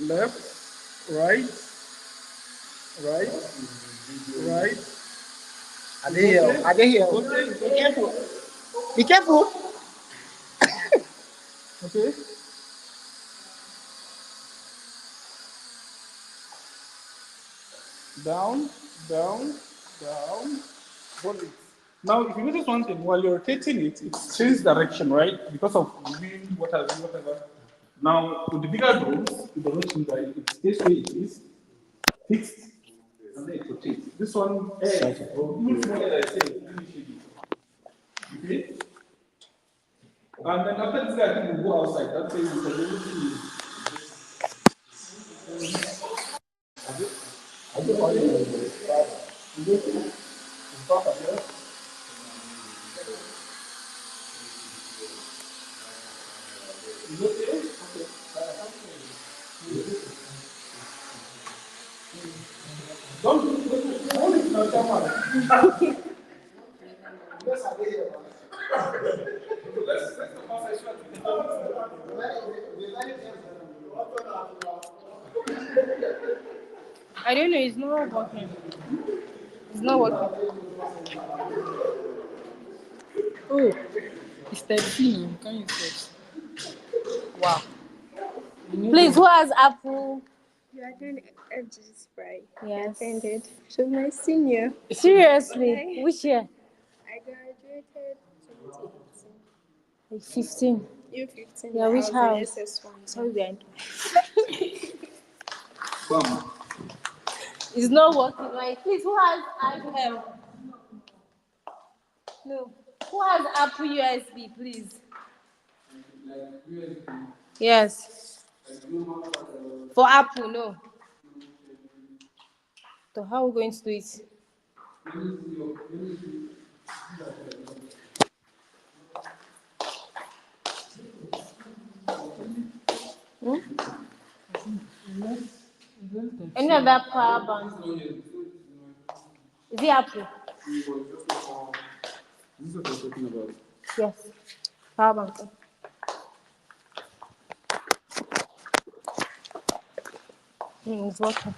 Left, right, right, right. Are they here? Are they here? Okay, Be careful. Be careful. okay. Down, down, down. Hold it. Now, if you notice one thing, while you're rotating it, it changes direction, right? Because of wind, whatever. Now, with the bigger drones, it doesn't change that. It stays where it is, fixed, and then it rotates. This one, even smaller than I said, okay? And then after this guy, I think we'll go outside. That's why we can able to use. I don't know. It's not working. It's not working. Oh, it's 13. Can you say? Wow. Please, who has Apple? You are doing FG spray. Yes. Attended. She's my senior. Seriously? Which year? I graduated 2018. 15. You 15. Yeah, which I house? was in SS1. Sorry, behind. Come. It's not working. Like, please, who has iPhone? No. Who has Apple USB, please? Yes. For Apple, no. So how are we going to do it? Any other power bank? Is it Apple? This is what we're talking about. Yes. Power bank. It's working.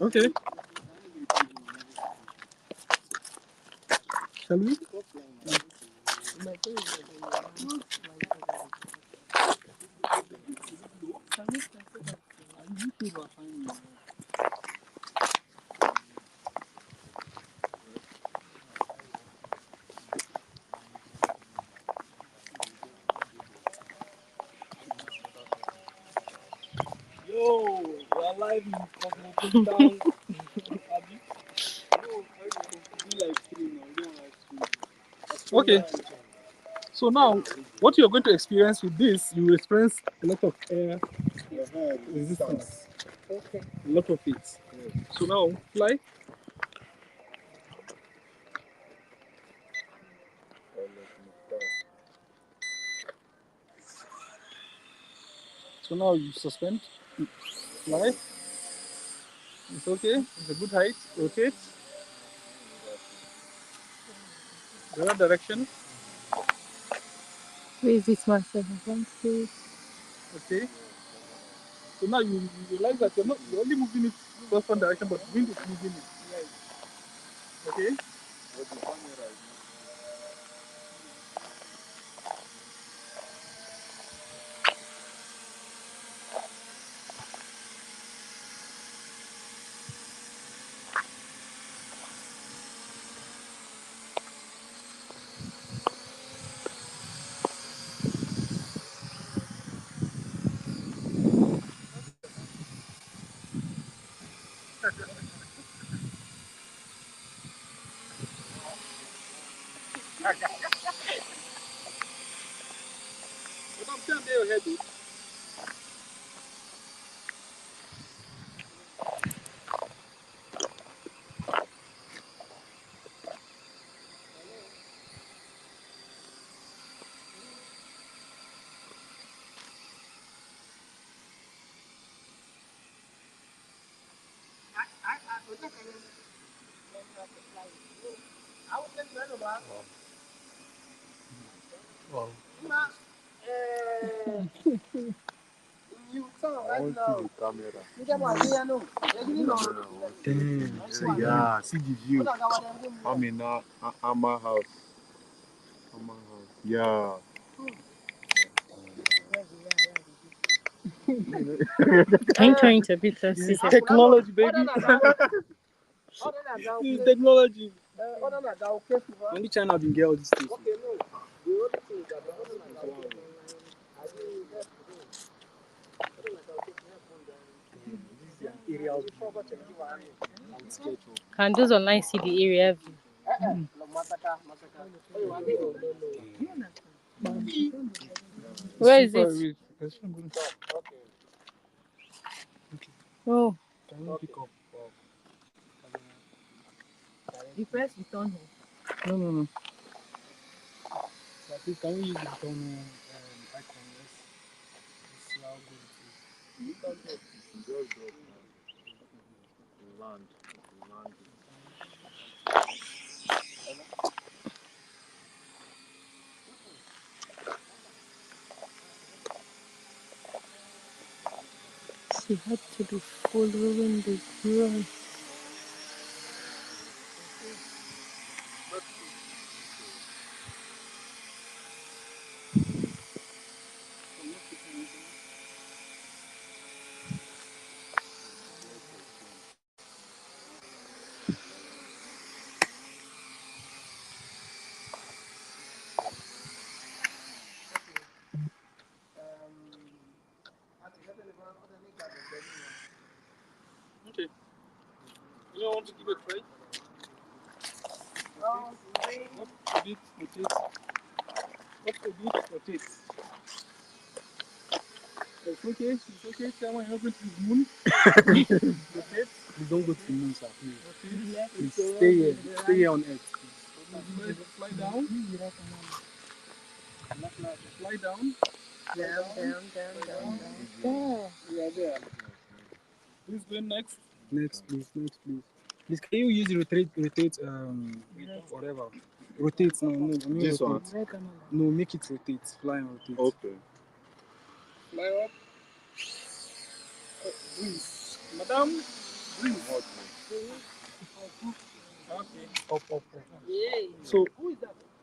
Okay. Shall we? Yo, we're live in Cosmopolitan. Okay. So now, what you're going to experience with this, you will experience a lot of air resistance. Okay. A lot of it. So now, fly. So now you suspend, fly. It's okay. It's a good height. Rotate. The other direction. Where is this myself? Okay. So now you realize that you're only moving it just one direction, but wind is moving it. Okay. But I'm saying there your head. You turn right now. Camera. You get my idea, no? Yeah, see the view. I'm in Amma house. Amma house. Yeah. Can you turn it a bit? Let's see. Technology, baby. Other than that, It's technology. other than that, okay, Only China been get all these things. okay, no. The only thing is that other than that, I think that's Can those online see the area view? Where is it? Oh. Can you pick up? You press return. No. So please, can we use the button icon? Let's see how good it is. Land. She had to be following the ground. Okay. You don't want to give it a try? A bit. Up a bit, rotate. It's okay, it's okay. Someone you're going to the moon. Rotate. Please don't go to the moon, sir. Please. Rotate. Please stay here. Stay here on Earth. Fly down. Fly down. Down. We are there. Who's going next? Next, please. Next, please. Please, can you use rotate, whatever. Rotate, no. I mean This rotate. one? No, make it rotate. Fly and rotate. Okay. Fly up. Breathe. Madam, breathe. Okay. Up. So,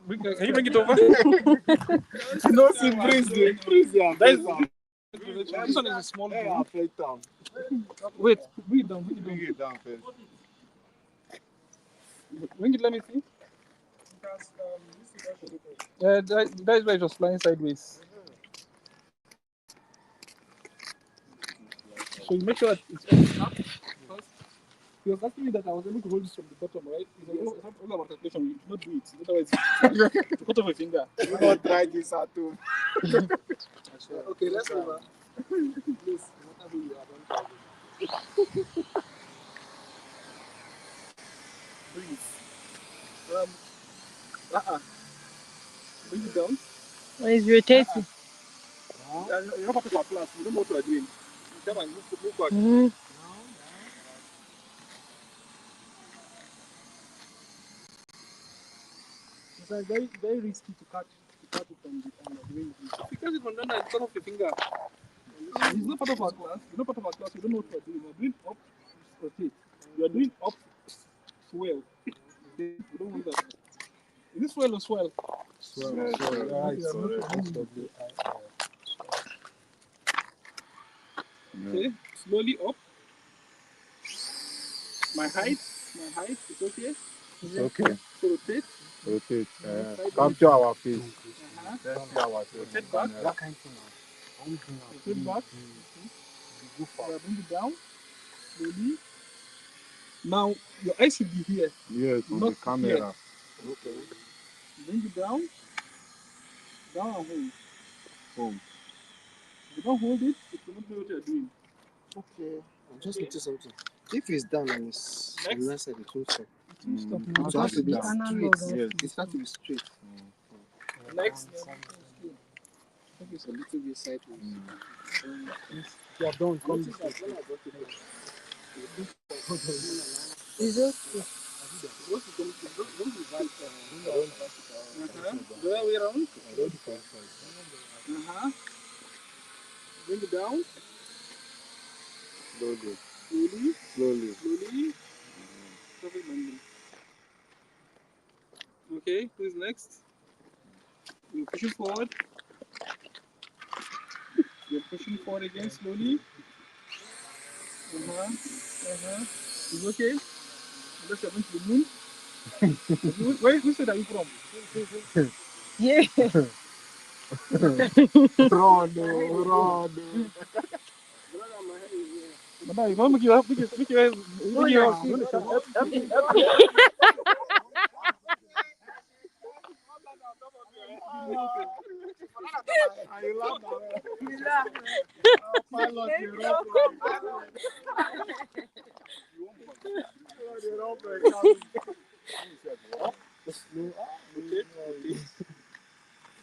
can you bring it over? No, see, freeze there. This one is a small Hey, one. I'll play down. Wait, bring it down. Bring it down first. Bring it, let me see. That is why it was flying sideways. So you make sure that it's up first. He was asking me that I was able to hold this from the bottom, right? He said, all about calculation, we should not do it. Otherwise, it's cut off a finger. We don't try this at home. Okay, let's move on. Please, whatever you are. Breathe. Bring it down. It's rotating. You're not part of our class. We don't know what we are doing. Come on, move back. It's very, very risky to catch it from the wing. Because it's from down there, it's cut off your finger. He's not part of our class. You're not part of our class. We don't know what we're doing. We're doing up, rotate. You are doing up, swell. We don't want that. Is this swell or swell? Okay, slowly up. My height is okay. It's okay. So rotate. Rotate. Capture our face. Let's see our face. Rotate back. That kind of thing. Rotate back. Bring it down. Slowly. Now your eyes should be here. Yes, on Not the camera. Okay. Bring it down. Down and hold. Home. If you don't hold it, it will not know what you're doing. Okay, I just noticed something. If it's down and it's on the left side, it won't stop. Stop. So it has to be Analog. straight. Yes. It has to be straight. Next. I think it's a little bit sideways. You are done. Come It's okay. The other way around. Bring it down. Slowly. Perfect landing. Okay, who's next? You're pushing forward. You're pushing forward again slowly. Is okay? Unless you're going to the moon. Who said are you from? Yeah. Run. Madam, you want to make you up? Make you up.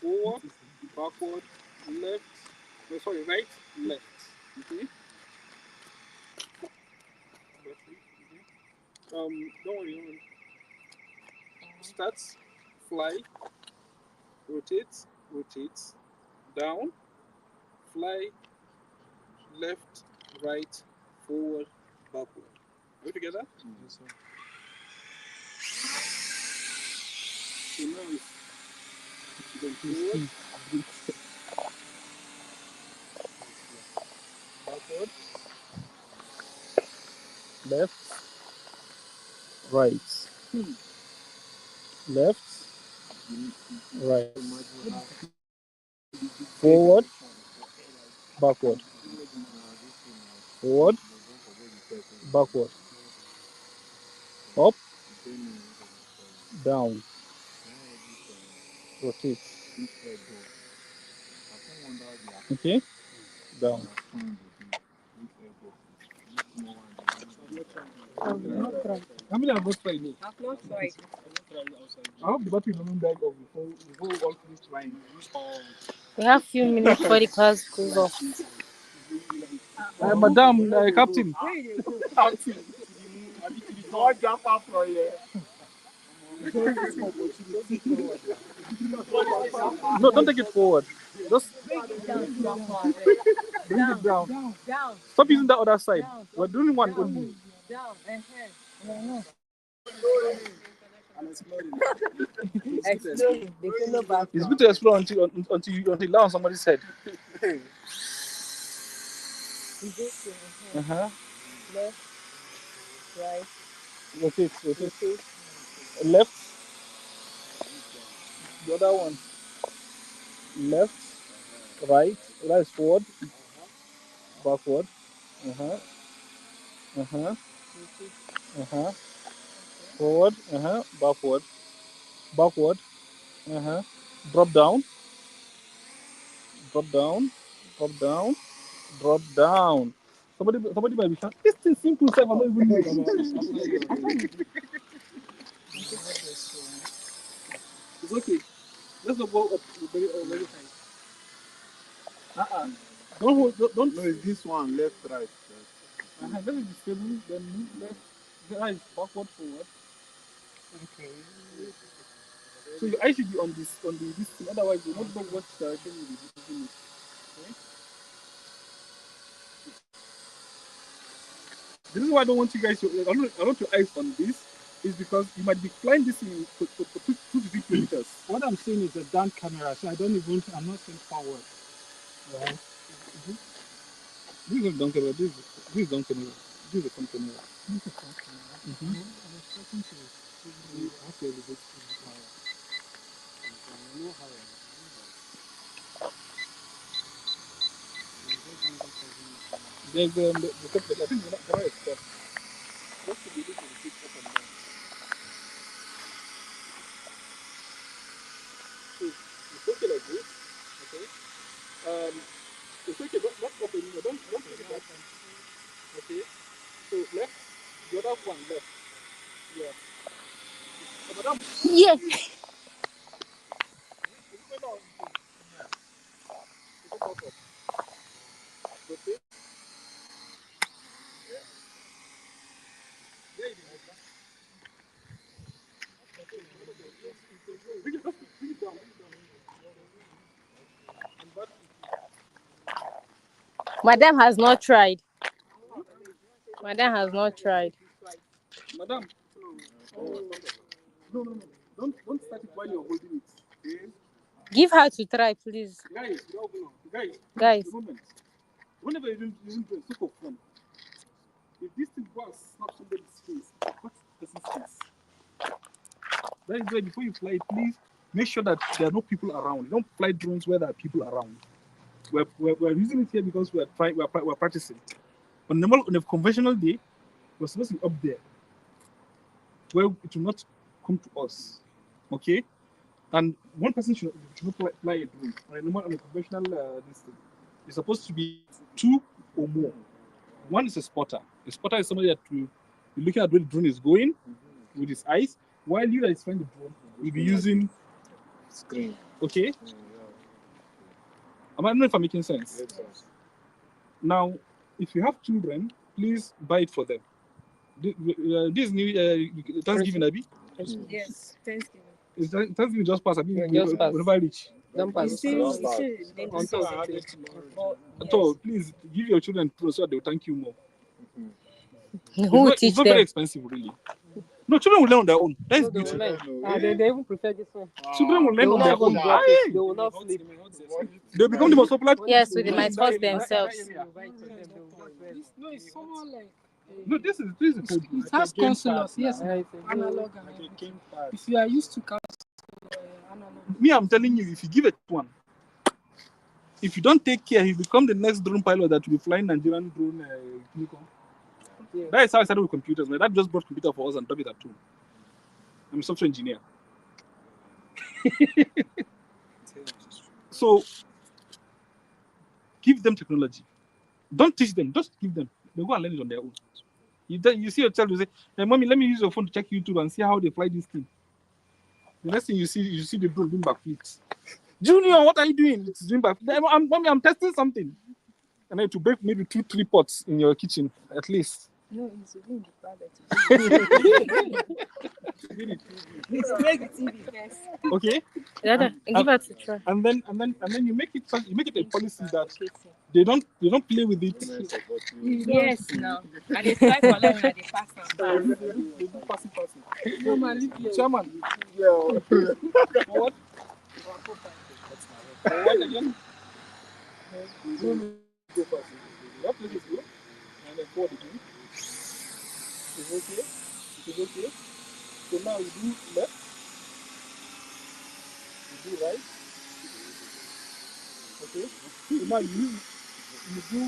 Forward, backward, left. No, sorry, right, left. Okay. Don't worry. Start, fly, rotate, down, fly, left, right, forward, backward. Are we together? Yes, sir. So now it's going forward, backward, left, right, left, right, forward, backward, forward, backward, up, down, rotate. Okay, down. How many have not tried it? I've not tried. I hope the battery doesn't die off before we all finish trying. We have few minutes before the class goes off. Madam, Captain. Don't jump up from here. No, don't take it forward. Just bring it down. Stop using that other side. We're doing one only. Explode. They say no back. It's good to explore until you land on somebody's head. Uh-huh. Left, right, Rotate. Left. The other one. Left, right is forward, backward. Forward, backward. Drop down. Somebody might be saying, this thing simple, sir. I'm not even doing it. It's okay. Let's not go up very high. Don't. No, it's this one, left, right. Let it be stable, then move left, right, backward, forward. Okay. So your eyes should be on this thing, otherwise you don't know what direction you'll be moving it. Okay? The reason why I don't want you guys to, I don't want your eyes on this is because you might be flying this thing for 2 to 3 kilometers. What I'm saying is a down camera, so I'm not seeing forward. Right? This is down camera, this is down camera. This is a front camera. This is front camera. I was talking to you. Okay, the big camera. There's I think the camera is stuck. Just to be able to rotate up and down. So it's okay like this. Okay. It's okay, not up anymore. Don't take it back. Okay. So left, the other one left. Yeah. So madam, Yes. rotate. Bring it down. Madam has not tried. Madam has not tried. Madam. No. Don't start it while you're holding it. Okay? Give her to try, please. Guys. The moment. Whenever you're using the super phone, if this thing goes snap somebody's face, what's the person's face? That is why before you fly, please make sure that there are no people around. You don't fly drones where there are people around. We're using it here because we're practicing. On a conventional day, we're supposed to be up there, where it will not come to us. Okay? And one person should not fly a drone. On a conventional distance, it's supposed to be 2 or more. One is a spotter. A spotter is somebody that will be looking at where the drone is going with his eyes, while you that is flying the drone will be using Screen. Okay? I don't know if I'm making sense. Yes. Now, if you have children, please buy it for them. This new Thanksgiving, Abi? Yes, Thanksgiving. Is Thanksgiving just passed? Abi, Just passed. whenever I reach. Don't pass. So please give your children pro so they will thank you more. Who will teach It's not very them? expensive, really. No, children will learn on their own. That is beautiful. They even prefer this one. Children will learn on their own. They will not sleep. They become the most popular. Yes, so they might force themselves. No, it's someone like. No, this is It has consoles, yes, analog. If you are used to analog. Me, I'm telling you, if you give it one, if you don't take care, he become the next drone pilot that will be flying Nigerian drone. That is how I started with computers. My dad just brought computer for us and dropped it at home. I'm a software engineer. So give them technology. Don't teach them. Just give them. They go and learn it on their own. You see your child, you say, "Hey, mommy, let me use your phone to check YouTube and see how they fly this thing." The next thing you see the drone doing backflips. Junior, what are you doing? It's doing backflips. Mommy, I'm testing something. And then to bake maybe 2-3 pots in your kitchen at least. No, it's doing the private. It's break the TV first. Okay. Dada, give her to try. And then you make it a policy that they don't play with it. Yes, now. And they try for life and they pass on. They do passing. Chairman. What? What again? Go first. That place is good. And then forward again. It's okay. It is okay. So now you do left. You do right. Okay. So now you do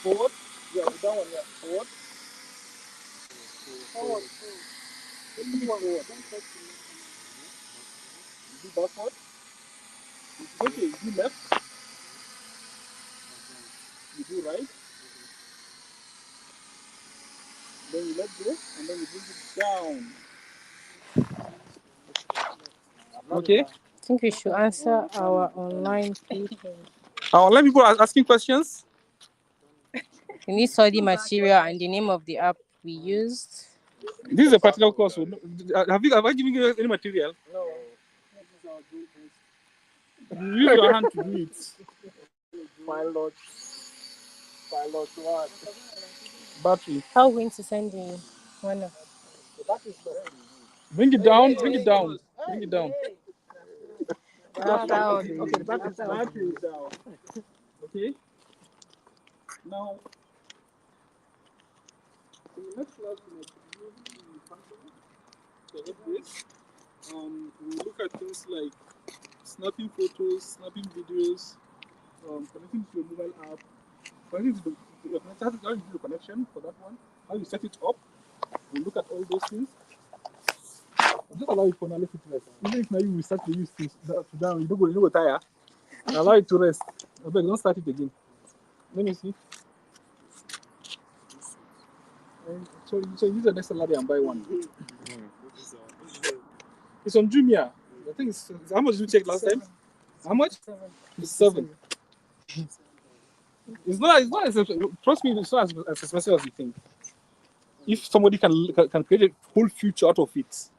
forward. Yeah, that one. Yeah, forward. Forward. Only one forward. You do backward. It's okay. You do left. You do right. Then you let go, and then you bring it down. Okay. I think we should answer our online people. Our online people are asking questions. We need study material and the name of the app we used. This is a practical course. Have I given you any material? No. Use your hand to do it. Pilot 1. Battery. How are we going to send in? One. Bring it down. Bring it down. Bring it down. Okay, the battery is down. Okay. Now, in the next class, we'll look at things like snapping photos, snapping videos, connecting to your mobile app, connecting to your connection, how you do the connection for that one, how you set it up. We'll look at all those things. Just allow it for now, let it rest. Even if now you will start to use things down, you don't go tire. Allow it to rest. Okay, don't start it again. Let me see. So use the next salary and buy one. It's on Jumia. I think it's how much did you check last time? How much? It's 7. It's not as trust me, it's not as expensive as you think. If somebody can create a whole future out of it.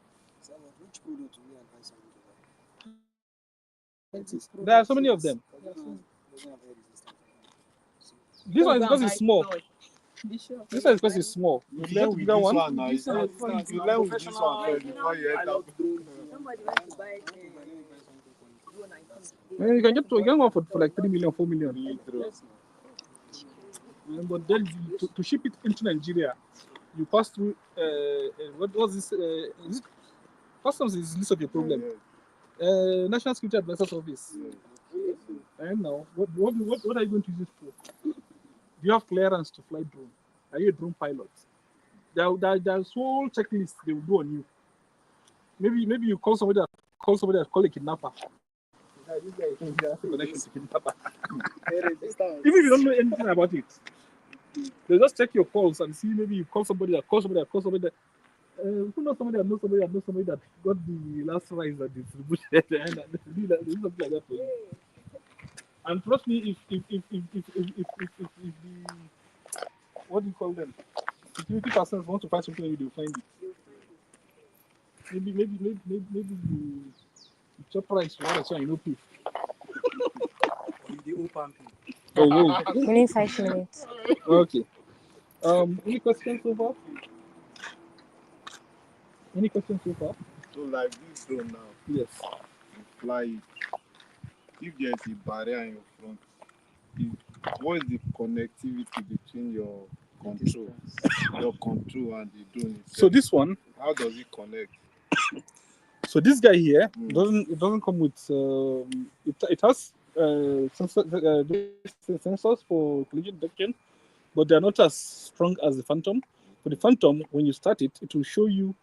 There are so many of them. This one is because it's small. This one is because it's small. You learn with this one now. You learn with this one first before you enter. Somebody went to buy You can get one for like 3 million, 4 million. But then to ship it into Nigeria, you pass through what was this? Customs is list of your problem. National Security Advisor Service. And now, what are you going to use it for? Do you have clearance to fly drone? Are you a drone pilot? There's whole checklist they will do on you. Maybe you call somebody that call a kidnapper. This guy has a connection to kidnapper. Even if you don't know anything about it, they just check your calls and see maybe you call somebody that. Who knows somebody that got the last rice that distributed and do something like that for you. And trust me, if the what do you call them? Security persons want to find something, you will find it. Maybe you chop rice for that's why you know pay. The open Oh, We need 5 minutes. okay. Any questions so far? Any questions so far? So like this drone now, Yes. you fly it. If there's a barrier in your front, what is the connectivity between your control and the drone itself? So this one. How does it connect? So this guy here doesn't come with it has sensors for collision detection, but they are not as strong as the Phantom. For the Phantom, when you start it, it will show you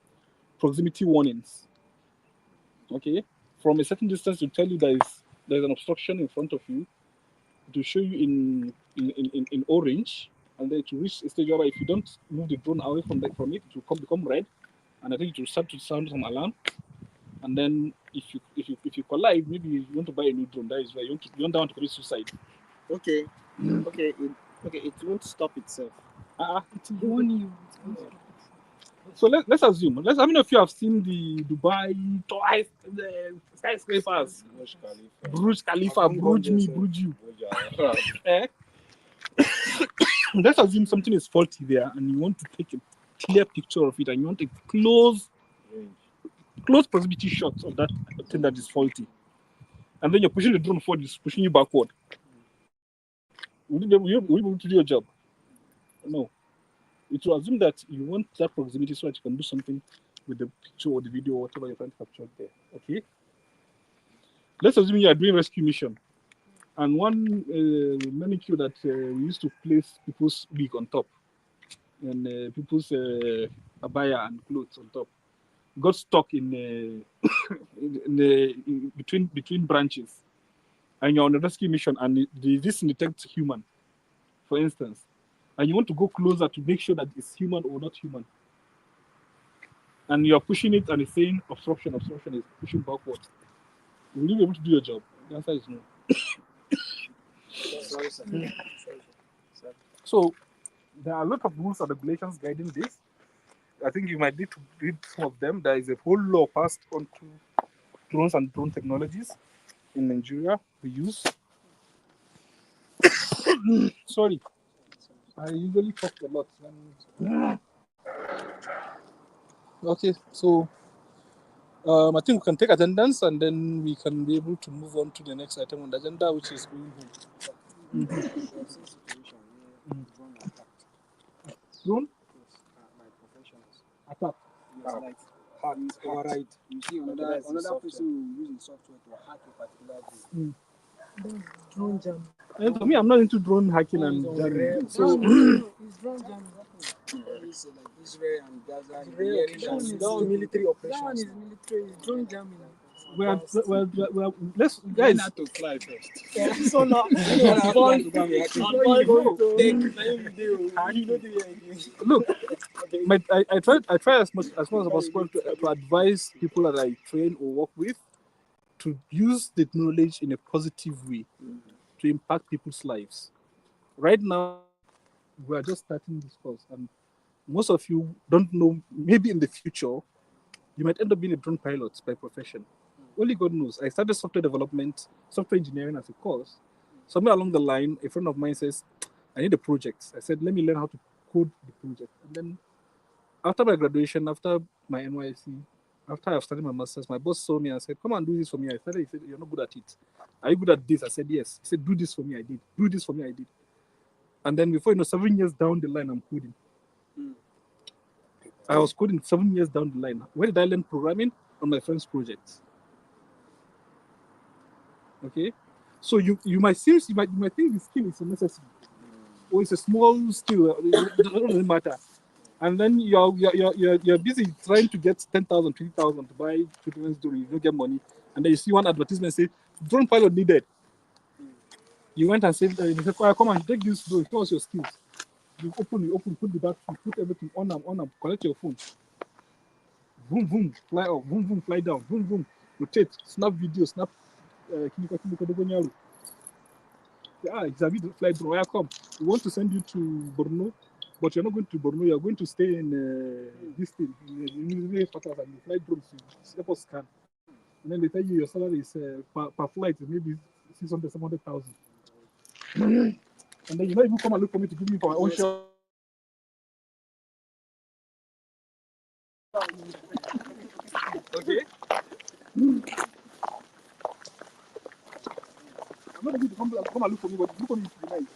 proximity warnings. Okay, from a certain distance to tell you there's an obstruction in front of you, to show you in orange, and then to reach a stage where if you don't move the drone away from it will become red, and I think it will start to sound some alarm. And then if you collide, maybe you want to buy a new drone. That is why you don't want to commit suicide. Okay. Okay. It won't stop itself. It will warn you. So let's assume. How many of you have seen the Dubai twice the skyscrapers? Burj Khalifa, Burj me, Burj you. Eh? Let's assume something is faulty there, and you want to take a clear picture of it, and you want a close proximity shot of that thing that is faulty, and then you're pushing the drone forward, it's pushing you backward. Will you be able to do your job? No. It will assume that you want that proximity so that you can do something with the picture or the video or whatever you're trying to capture there. Okay? Let's assume you are doing rescue mission. And one manicure that we used to place people's wig on top and people's abaya and clothes on top got stuck in between branches. And you're on a rescue mission and this detects human, for instance. And you want to go closer to make sure that it's human or not human. And you're pushing it and it's saying obstruction is pushing backward. Will you be able to do your job? The answer is no. So there are a lot of rules and regulations guiding this. I think you might need to read some of them. There is a whole law passed onto drones and drone technologies in Nigeria we use. Sorry. I usually talk a lot. Okay, so I think we can take attendance and then we can be able to move on to the next item on the agenda, which is going home. Drone? My professionals. Attack. Yes, like hack, override. You see another person will use the software to hack a particular drone. Drone jam. And for me, I'm not into drone hacking and jamming. So It's drone jamming. It's like Israel and Gaza. That That military operations. That one is military. It's drone jamming. well, let's guys. Not to fly first. Yeah, so now, Look, I try as much as possible to advise people that I train or work with to use the knowledge in a positive way to impact people's lives. Right now, we are just starting this course, and most of you don't know. Maybe in the future, you might end up being a drone pilot by profession. Only God knows. I started software engineering as a course. Somewhere along the line, a friend of mine says, I need a project. I said, let me learn how to code the project. And then after my graduation, after my NYC, after I've started my master's, my boss saw me and said, come and do this for me. I started, he said, you're not good at it. Are you good at this? I said, yes. He said, do this for me. I did. Do this for me. I did. And then before 7 years down the line, I'm coding. I was coding 7 years down the line. Where did I learn programming? On my friend's projects. Okay, so you might think the skill is a necessity, or it's a small skill. It doesn't matter. And then you're busy trying to get 10,000, 20,000 to buy children's drone. You don't get money, and then you see one advertisement say drone pilot needed. You went and said, you said, come on, take this drone. Show us your skills. You open, put the battery, put everything on them, collect your phone. Boom, boom, fly up, boom, boom, fly down, boom, boom, rotate, snap video, snap. Xavier fly drone. Come. We want to send you to Borno, but you're not going to Borno. You're going to stay in this thing. In the fly drones. Help us scan. And then they tell you your salary is per flight is maybe 600, 700,000. And then you not even come and look for me to give me for my own share. Okay. I'm not going to come and look for me, but look for me to be nice.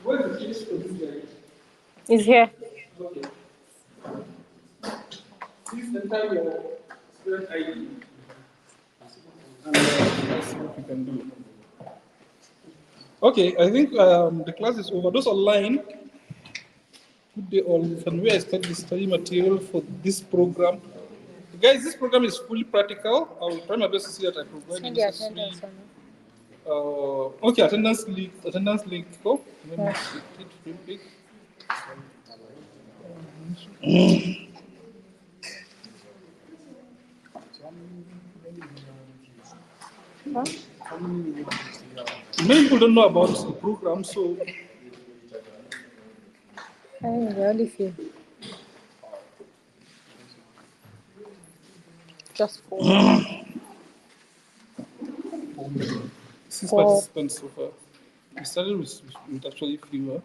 Where's the case for this guy? It's here. Okay. Please enter your student ID and let's see what we can do. Okay, I think the class is over. Those online, good day all. Can we expect the study material for this program? Guys, this program is fully practical. I will try my best to see that I provide Send the the necessary. attendance on it. Okay, attendance link. Go. Let me Yes. click it real quick. Huh? Many people don't know about the program, so I think the only few. Just 4. 6 Four. participants so far. We started with actually fewer.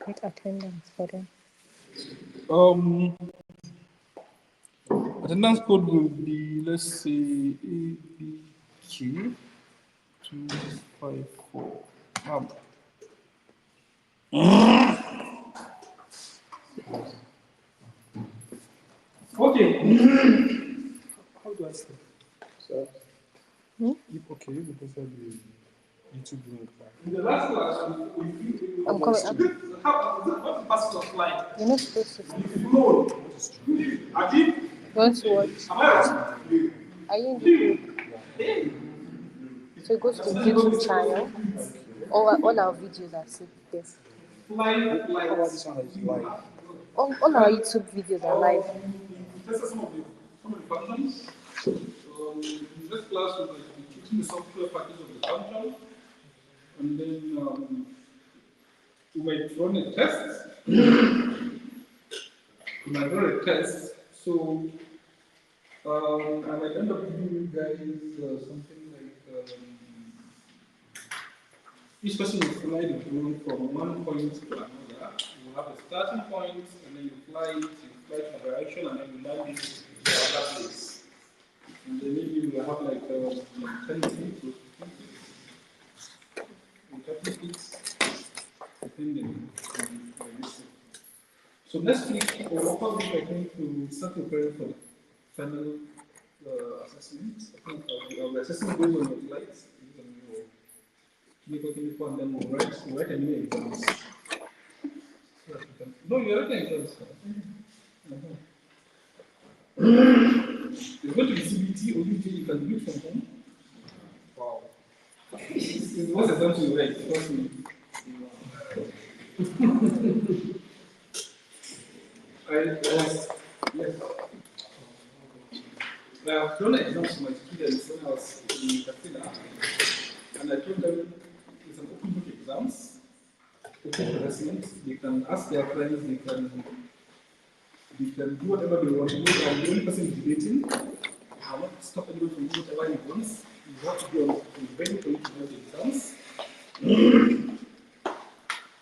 Get attendance for them. Attendance code will be, let's say, ABQ 254. Okay. How do I start? So, okay, because of the YouTube link. In the last class, I'm coming. what's the passage of line? You're not supposed to. Flow. Ajib, You want to watch? am I right? Are you in the group? So go to the YouTube channel. All our videos are saved there. How about this one is live? All our YouTube videos are live. Tested some of the functions. In this class, we're going to be teaching the software package of the function, and then we might run a test. So I might end up giving you guys something like each person will fly the drone from one point to another. You will have a starting point, and then you fly to a direction, and then you land it to another place. And then maybe you will have like 10 feet or 15 feet, depending on the mission. So next week, we're going to start preparing for the final assessment. I think the assessment goes on your flights, on your clinical, and then we'll write a new exams. So that we can, no, you're writing exams. It's going to be CBT or UT, you can do it from home. Wow. It's most exams you write, trust me. Yes. I've done exams for my students when I was in Katsina, and I told them it's an open book exams, open assessment. They can ask their friends, they can do whatever they want to do. I'm the only person debating. I will not stop anyone from doing whatever he wants. You have to be ready for you to do the exams.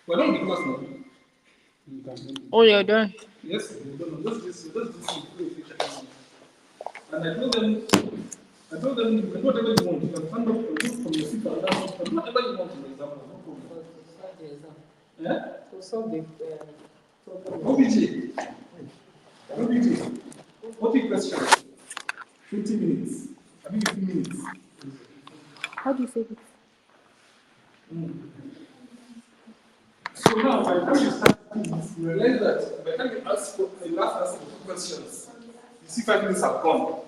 We're done with the class now. Oh, you're done. Yes, we're done. This and I told them, you can do whatever you want. You can stand up and look from your seat and down, you can do whatever you want in the exam. No problem. To solve the OBJ. What question? 20 minutes. I mean 15 minutes. How do you say this? So now, by the time you start this, you realize that by the time you ask for the last ask for questions, you see 5 minutes have gone.